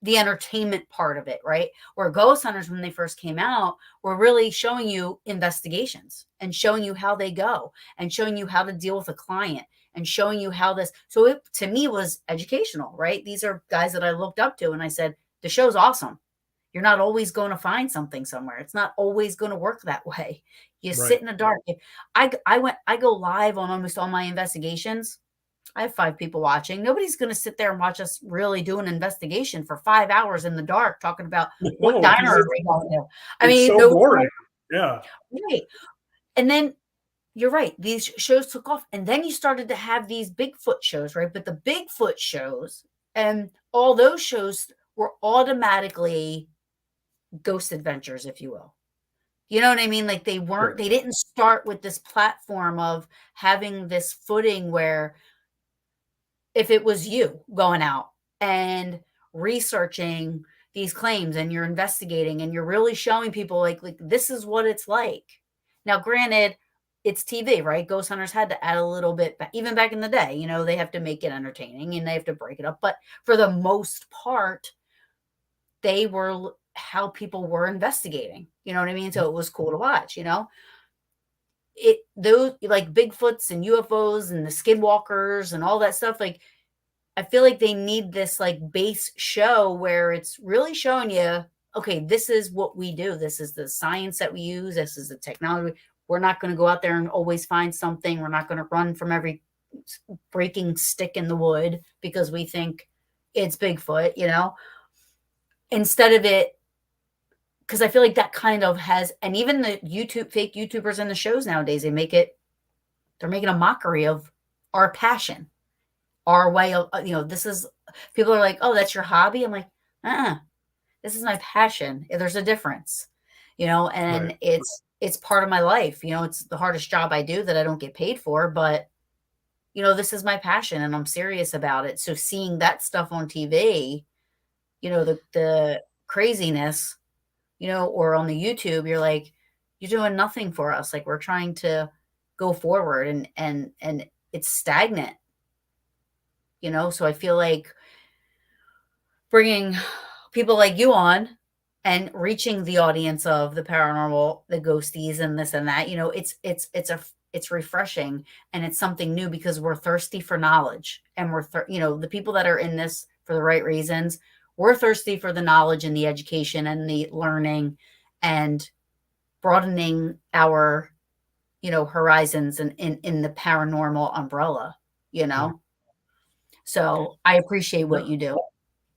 the entertainment part of it, right? Where Ghost Hunters, when they first came out, were really showing you investigations and showing you how they go and showing you how to deal with a client and showing you how this, so it to me was educational, right? These are guys that I looked up to, and I said, the show's awesome. You're not always going to find something somewhere. It's not always going to work that way. You Right. sit in the dark. I go live on almost all my investigations. I have 5 people watching. Nobody's going to sit there and watch us really do an investigation for 5 hours in the dark talking about what No, diner because are we going to. I it's mean, so no, boring. Yeah. right. And then you're right. These shows took off, and then you started to have these Bigfoot shows, right? But the Bigfoot shows and all those shows were automatically ghost adventures, if you will. You know what I mean? Like Sure. they didn't start with this platform of having this footing where if it was you going out and researching these claims and you're investigating and you're really showing people like this is what it's like. Now, granted, it's TV, right? Ghost hunters had to add a little bit, even back in the day, you know, they have to make it entertaining and they have to break it up. But for the most part, they were how people were investigating. You know what I mean? So it was cool to watch, you know? It those like Bigfoots and UFOs and the skinwalkers and all that stuff, like I feel like they need this like base show where it's really showing you, okay, this is what we do. This is the science that we use. This is the technology. We're not going to go out there and always find something. We're not going to run from every breaking stick in the wood because we think it's Bigfoot, you know, instead of it. Because I feel like that kind of has, and even the fake YouTubers and the shows nowadays, they're making a mockery of our passion, our way of, you know, this is, people are like, oh, that's your hobby. I'm like, this is my passion. There's a difference, you know, Right. and it's part of my life. You know, it's the hardest job I do that I don't get paid for, but you know, this is my passion and I'm serious about it. So seeing that stuff on TV, you know, the craziness, you know, or on the YouTube, you're like, you're doing nothing for us. Like we're trying to go forward and it's stagnant, you know? So I feel like bringing people like you on and reaching the audience of the paranormal, the ghosties and this and that, you know, it's refreshing and it's something new because we're thirsty for knowledge and you know, the people that are in this for the right reasons, we're thirsty for the knowledge and the education and the learning and broadening our, you know, horizons in the paranormal umbrella, you Right. know? So I appreciate what you do.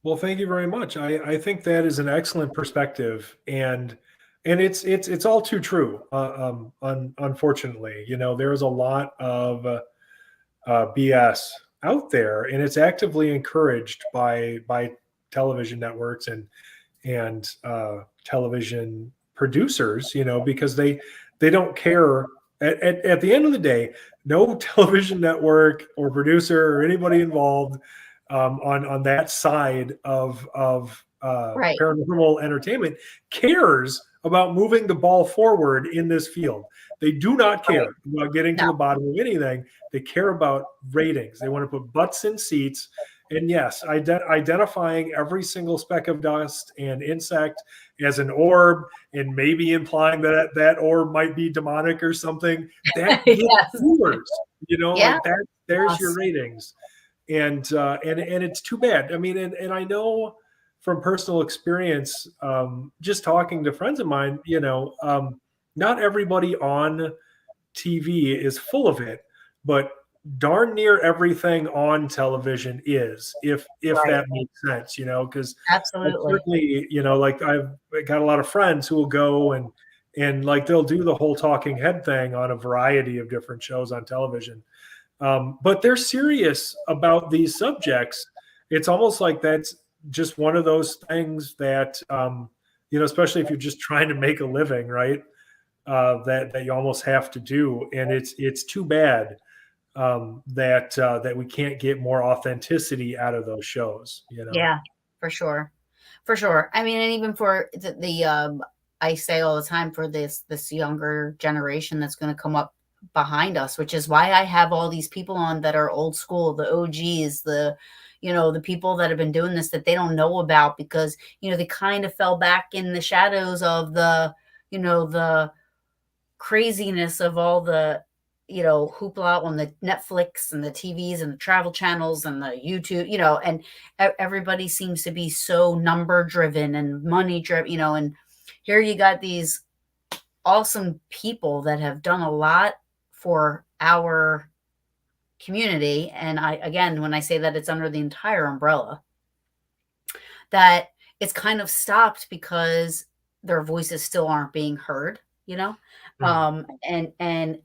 Well, thank you very much. I think that is an excellent perspective, and it's all too true. Unfortunately, you know, there is a lot of BS out there, and it's actively encouraged by television networks and television producers. You know, because they don't care. At the end of the day, no television network or producer or anybody involved on that side of Right. paranormal entertainment cares about moving the ball forward in this field. They do not Right. care about getting to No. the bottom of anything. They care about ratings. They want to put butts in seats. And yes, identifying every single speck of dust and insect as an orb, and maybe implying that that orb might be demonic or something, that gets Yes. viewers. You know, Yeah. like that. There's your Yes. ratings, and it's too bad. I mean, and I know from personal experience, just talking to friends of mine, you know, not everybody on TV is full of it, but darn near everything on television is, if Right. that makes sense, you know, because Absolutely. certainly, you know, like I've got a lot of friends who will go and like they'll do the whole talking head thing on a variety of different shows on television. But they're serious about these subjects. It's almost like that's just one of those things that, you know, especially if you're just trying to make a living, right? That you almost have to do, and it's too bad that we can't get more authenticity out of those shows. You know. Yeah, for sure. For sure. I mean, and even for I say all the time for this younger generation that's going to come up behind us, which is why I have all these people on that are old school, the OGs, you know, the people that have been doing this that they don't know about because, you know, they kind of fell back in the shadows of the, you know, the craziness of all the hoopla on the Netflix and the TVs and the travel channels and the YouTube, and everybody seems to be so number driven and money driven, and here you got these awesome people that have done a lot for our community. And again, when I say that, it's under the entire umbrella, that it's kind of stopped because their voices still aren't being heard, you know? Mm. And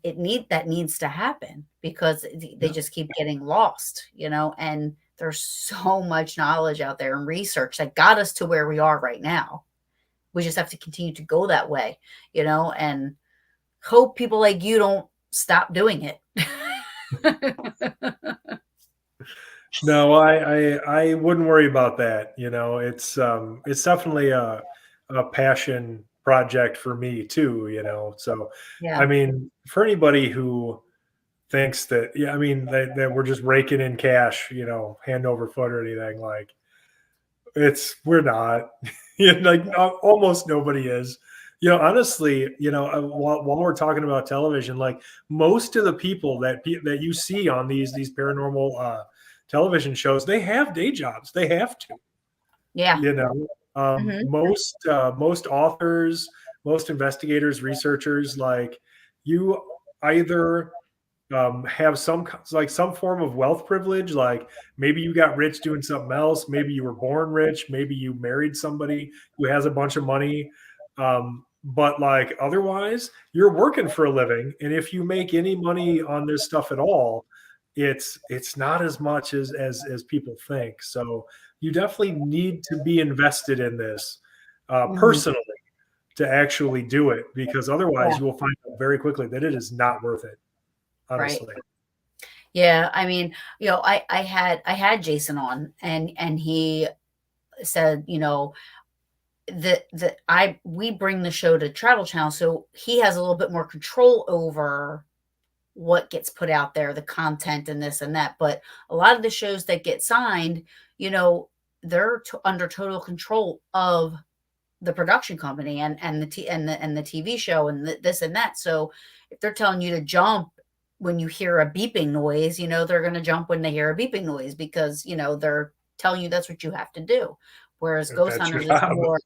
that needs to happen because they Yeah. just keep getting lost, and there's so much knowledge out there and research that got us to where we are right now. We just have to continue to go that way, and hope people like you don't stop doing it. No, I wouldn't worry about that. It's definitely a passion project for me too. So I Yeah. mean, for anybody who thinks that, yeah, I mean that we're just raking in cash, hand over foot or anything, like we're not. Like almost nobody is. Honestly, while we're talking about television, like most of the people that you see on these paranormal television shows, they have day jobs. They have to. Yeah. You know, Hmm. most authors, most investigators, researchers, like you either have some form of wealth privilege, like maybe you got rich doing something else, maybe you were born rich, maybe you married somebody who has a bunch of money, but like otherwise you're working for a living, and if you make any money on this stuff at all, it's not as much as people think. So you definitely need to be invested in this Hmm. personally to actually do it, because otherwise Yeah. you will find out very quickly that it is not worth it, Right. honestly. Yeah. I mean, I had Jason on, and he said, that we bring the show to Travel Channel, so he has a little bit more control over what gets put out there, the content and this and that. But a lot of the shows that get signed, you know, they're under total control of the production company and the TV show and this and that. So if they're telling you to jump when you hear a beeping noise, they're going to jump when they hear a beeping noise because they're telling you that's what you have to do. Whereas Ghost That's your Hunters is job. more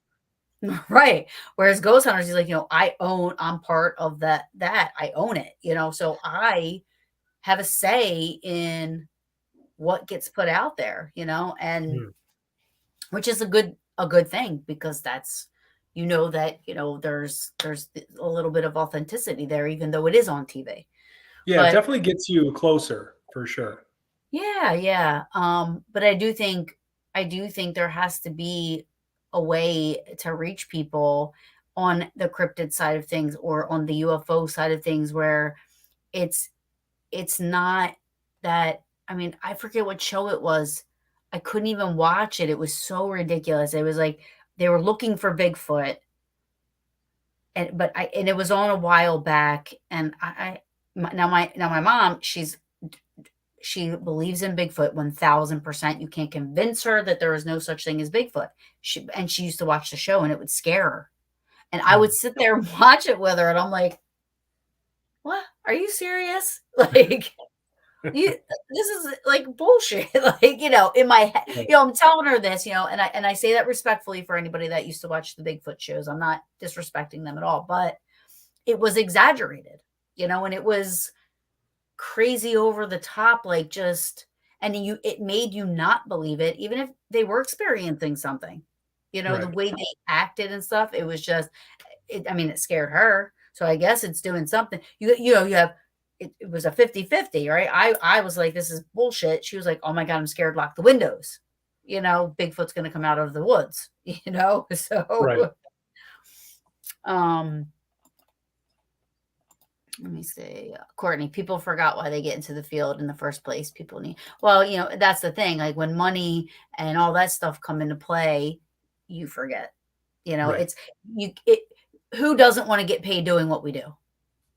right. Whereas Ghost Hunters is like, I'm part of that I own it, so I have a say in what gets put out there, and Mm. which is a good thing because that's that there's a little bit of authenticity there even though it is on TV. Yeah, it But definitely gets you closer for sure. yeah, yeah. But I do think there has to be a way to reach people on the cryptid side of things or on the UFO side of things where it's it's not that. I mean, I forget what show it was. I couldn't even watch it. It was so ridiculous. It was like they were looking for Bigfoot, and it was on a while back. And now my mom, she believes in Bigfoot 1000%. You can't convince her that there is no such thing as Bigfoot. She used to watch the show and it would scare her. And I would Mm. sit there and watch it with her and I'm like, "What? Are you serious?" Like you this is like bullshit. Like, in my head, Yeah. I'm telling her this, and I say that respectfully for anybody that used to watch the Bigfoot shows. I'm not disrespecting them at all, but it was exaggerated, and it was crazy over the top, like just and it made you not believe it, even if they were experiencing something. The Right. way they acted and stuff, it was just I mean, it scared her. So I guess it's doing something. You have it was a 50-50, right? I was like, this is bullshit. She was like, oh my God, I'm scared, lock the windows. Bigfoot's gonna come out of the woods, Right. so um let me see. Courtney, people forgot why they get into the field in the first place. People need, well, that's the thing. Like when money and all that stuff come into play, you forget. Right. It's you. Who doesn't want to get paid doing what we do?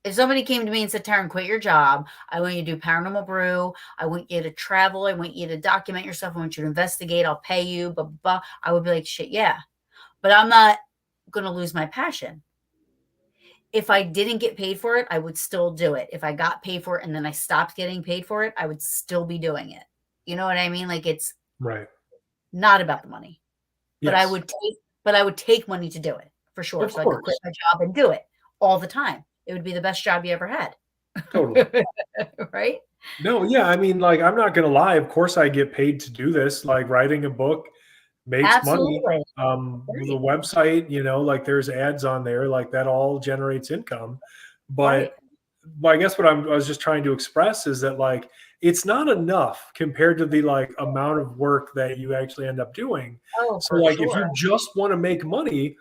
If somebody came to me and said, Taryn, quit your job. I want you to do Paranormal Brew. I want you to travel. I want you to document yourself. I want you to investigate. I'll pay you. Blah, blah, blah. I would be like, shit, yeah. But I'm not going to lose my passion. if I didn't get paid for it, I would still do it. If I got paid for it and then I stopped getting paid for it, I would still be doing it. You know what I mean? Like, it's Right. not about the money, but Yes. I would take money to do it for sure. Of So I could quit course. my job and do it all the time. It would be the best job you ever had. Totally. Right? No, yeah, I mean, like, I'm not gonna lie, of course I get paid to do this, like, writing a book makes money. Absolutely. The Right. website, like, there's ads on there, like, that all generates income, Right. but I guess what I was just trying to express is that, like, it's not enough compared to the, like, amount of work that you actually end up doing. Oh, So, for like, if sure. you just wanna make money,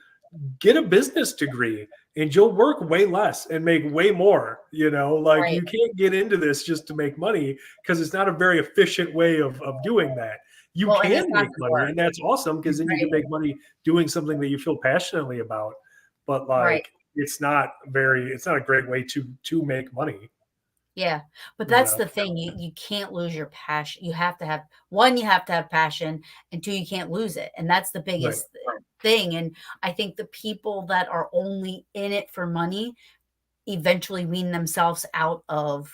get a business degree and you'll work way less and make way more. Like, Right. you can't get into this just to make money because it's not a very efficient way of doing that. You Well, and can it's not make gonna money, work. and that's awesome because then you can Right. make money doing something that you feel passionately about. But, Right. like, it's not a great way to make money. Yeah, but you that's know the thing, you can't lose your passion. You have to have 1, you have to have passion, and 2, you can't lose it, and that's the right. biggest thing, and I think the people that are only in it for money eventually wean themselves out of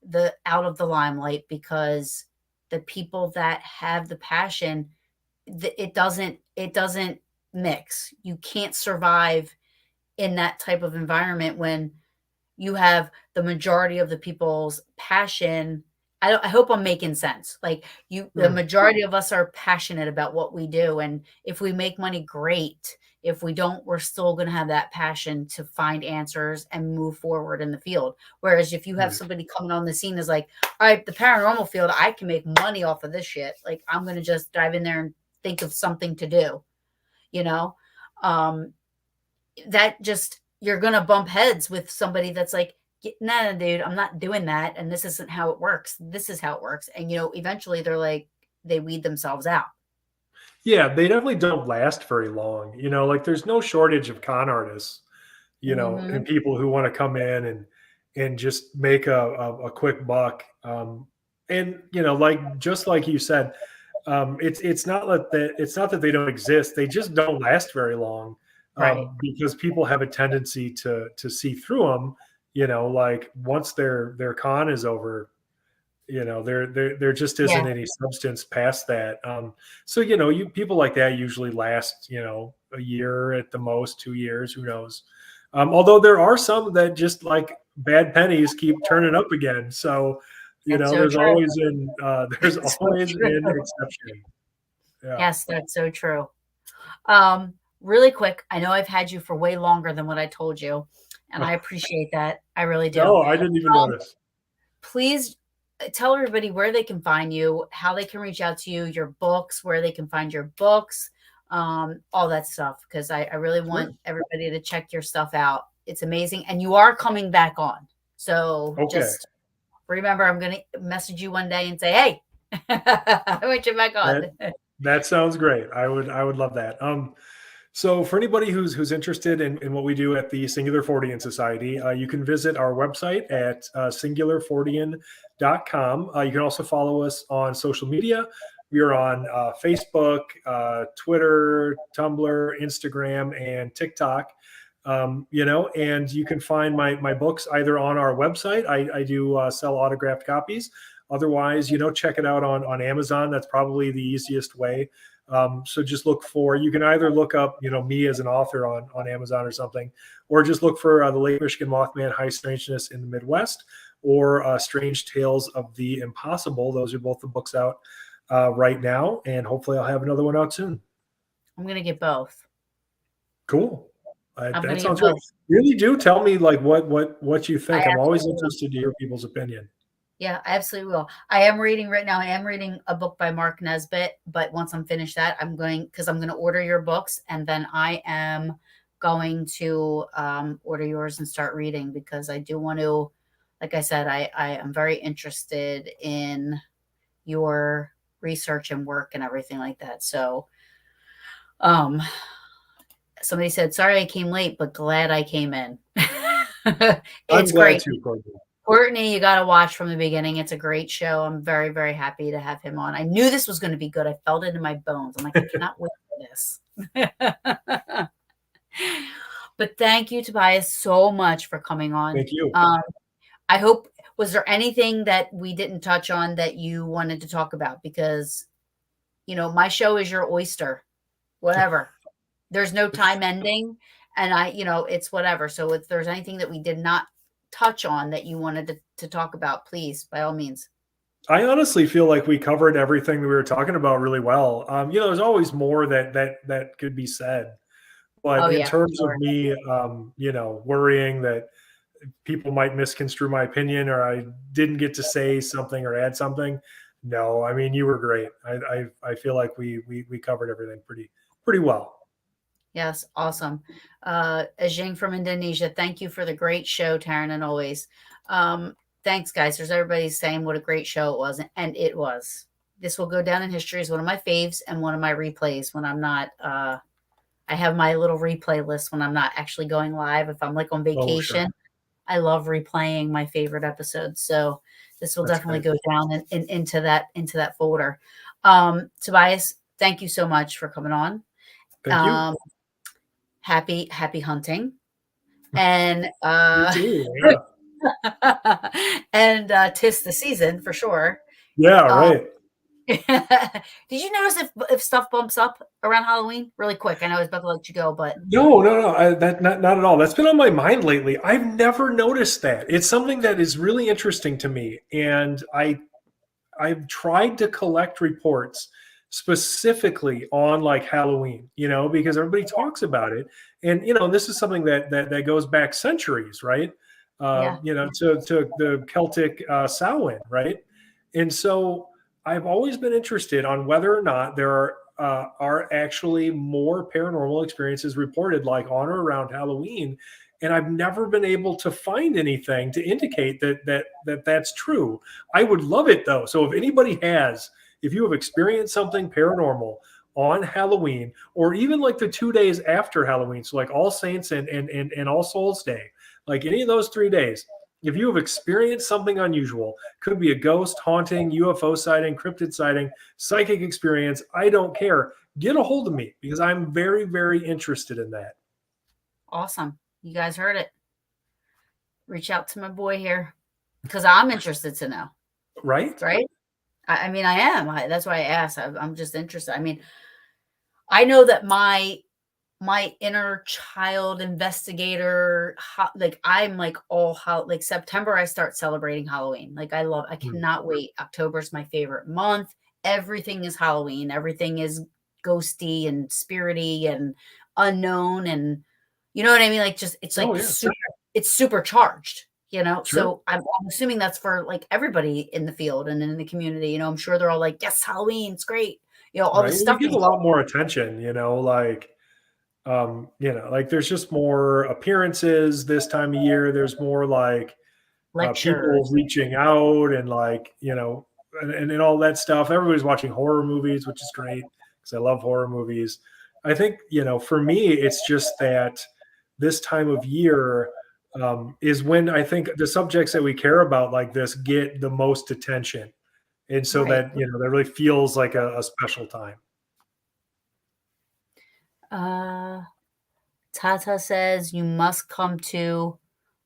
the limelight, because the people that have the passion, it doesn't mix. You can't survive in that type of environment when you have the majority of the people's passion. I hope I'm making sense. Like, the Mm, majority of us are passionate about what we do, and if we make money, great. If we don't, we're still going to have that passion to find answers and move forward in the field. Whereas if you have right. somebody coming on the scene is like, all right, the paranormal field, I can make money off of this shit. Like, I'm going to just dive in there and think of something to do. You know, um, that just you're gonna bump heads with somebody that's like, "No, dude, I'm not doing that, and this isn't how it works. This is how it works." And eventually they're like, they weed themselves out. Yeah, they definitely don't last very long. Like, there's no shortage of con artists, and Hmm. people who want to come in and just make a quick buck. And like, just like you said, it's not that they don't exist. They just don't last very long, Right. because people have a tendency to see through them. Like, once their con is over, there just Yeah. isn't any substance past that. So, you people like that usually last, a year at the most, 2 years, who knows. Although there are some that just, like, bad pennies, keep turning up again. So, That's so there's true. always there's So always true. an exception. Yeah. Yes, that's so true. Really quick, I know I've had you for way longer than what I told you, and I appreciate that. I really do. No, I didn't even Um, notice. Please tell everybody where they can find you, how they can reach out to you, your books, where they can find your books, all that stuff. Because I really Sure. want everybody to check your stuff out. It's amazing. And you are coming back on. So Okay. just remember, I'm going to message you one day and say, hey, I want you back on. That that sounds great. I would love that. So, for anybody who's interested in what we do at the Singular Fortean Society, you can visit our website at singularfortean.com. You can also follow us on social media. We are on Facebook, Twitter, Tumblr, Instagram, and TikTok. And you can find my books either on our website. I do sell autographed copies. Otherwise, check it out on Amazon. That's probably the easiest way. So just you can either look up, me as an author on Amazon or something, or just look for the Lake Michigan Mothman, High Strangeness in the Midwest, or Strange Tales of the Impossible. Those are both the books out right now, and hopefully I'll have another one out soon. I'm going to get both. Cool. I'm going That to get sounds great. both. Really do tell me, like, what you I think. I'm always absolutely will. interested to hear people's opinion. Yeah, I absolutely will. I am reading right now. I am reading a book by Mark Nesbitt, but once I'm finished that, I'm going to order your books, and then I am going to order yours and start reading, because I do want to, like I said, I am very interested in your research and work and everything like that. So, um, somebody said, sorry I came late, but glad I came in. I'm It's glad great. to, Courtney. Courtney, you got to watch from the beginning. It's a great show. I'm very, very happy to have him on. I knew this was going to be good. I felt it in my bones. I'm like, I cannot wait for this. But But thank you, Tobias, so much for coming on. Thank you. I hope, was there anything that we didn't touch on that you wanted to talk about? Because, my show is your oyster, whatever. There's no time ending, and it's whatever. So if there's anything that we did not touch on that you wanted to talk about, please, by all means. I honestly feel like we covered everything that we were talking about really well. There's always more that could be said, Oh but in yeah, for terms of sure. me, worrying that people might misconstrue my opinion or I didn't get to say something or add something, no, I mean you were great. I feel like we covered everything pretty well. Yes, awesome. Ajing from Indonesia, thank you for the great show, Taryn, and always. Thanks, guys. There's everybody saying what a great show it was, and it was. This will go down in history as one of my faves and one of my replays when I'm not. I have my little replay list when I'm not actually going live. If I'm like on Oh, sure. vacation, I love replaying my favorite episodes. So this will That's definitely great. go down into that folder. Tobias, thank you so much for coming on. Thank you. Um, happy hunting, and You too. Yeah. and tis the season for sure. Yeah, Um, right. did you notice if stuff bumps up around Halloween? Really quick, I know I was about to let you go, but No. That not at all. That's been on my mind lately. I've never noticed that. It's something that is really interesting to me, and I've tried to collect reports specifically on like Halloween, because everybody talks about it, and this is something that goes back centuries, right? yeah, To the Celtic Samhain, right? And so I've always been interested on whether or not there are actually more paranormal experiences reported like on or around Halloween, and I've never been able to find anything to indicate that's true. I would love it though. So if you have experienced something paranormal on Halloween, or even like the 2 days after Halloween, so like All Saints and All Souls Day, like any of those 3 days, if you have experienced something unusual, could be a ghost, haunting, UFO sighting, cryptid sighting, psychic experience, I don't care. Get a hold of me because I'm very, very interested in that. awesome. You guys heard it. Reach out to my boy here because I'm interested to know. Right? Right? I mean, I am. That's why I asked. I'm just interested. I mean, I know that my inner child investigator, like I'm like like September, I start celebrating Halloween. Like I Mm. cannot wait. October's my favorite month. Everything is Halloween. Everything is ghosty and spirity and unknown. And you know what I mean? Like just, it's Oh like yeah, it's supercharged, sure. So I'm assuming that's for like everybody in the field and in the community, I'm sure they're all like, yes, Halloween, it's great. All Right. this Well, you stuff get is a lot more attention, like there's just more appearances this time of year. There's more like people lectures. reaching out and like, and all that stuff. Everybody's watching horror movies, which is great because I love horror movies. I think, for me, it's just that this time of year is when I think the subjects that we care about like this get the most attention. And so Right. that really feels like a special time. Uh, Tata says you must come to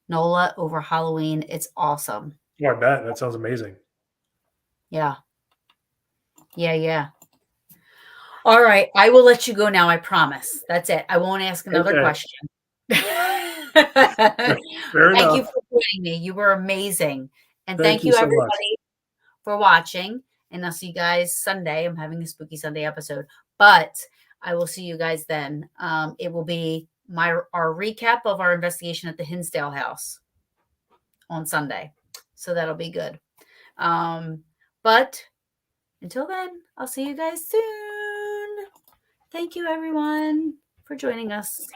NOLA over Halloween. It's awesome. Oh, I bet. That sounds amazing. Yeah. Yeah. Yeah. All right. I will let you go now. I promise. That's it. I won't ask another Okay. question. Thank Fair you enough. for joining me. You were amazing. And Thank thank you you, so much. everybody, for watching. And I'll see you guys Sunday. I'm having a spooky Sunday episode, but I will see you guys then. It will be our recap of our investigation at the Hinsdale house on Sunday. So that'll be good. But until then, I'll see you guys soon. Thank you, everyone, for joining us.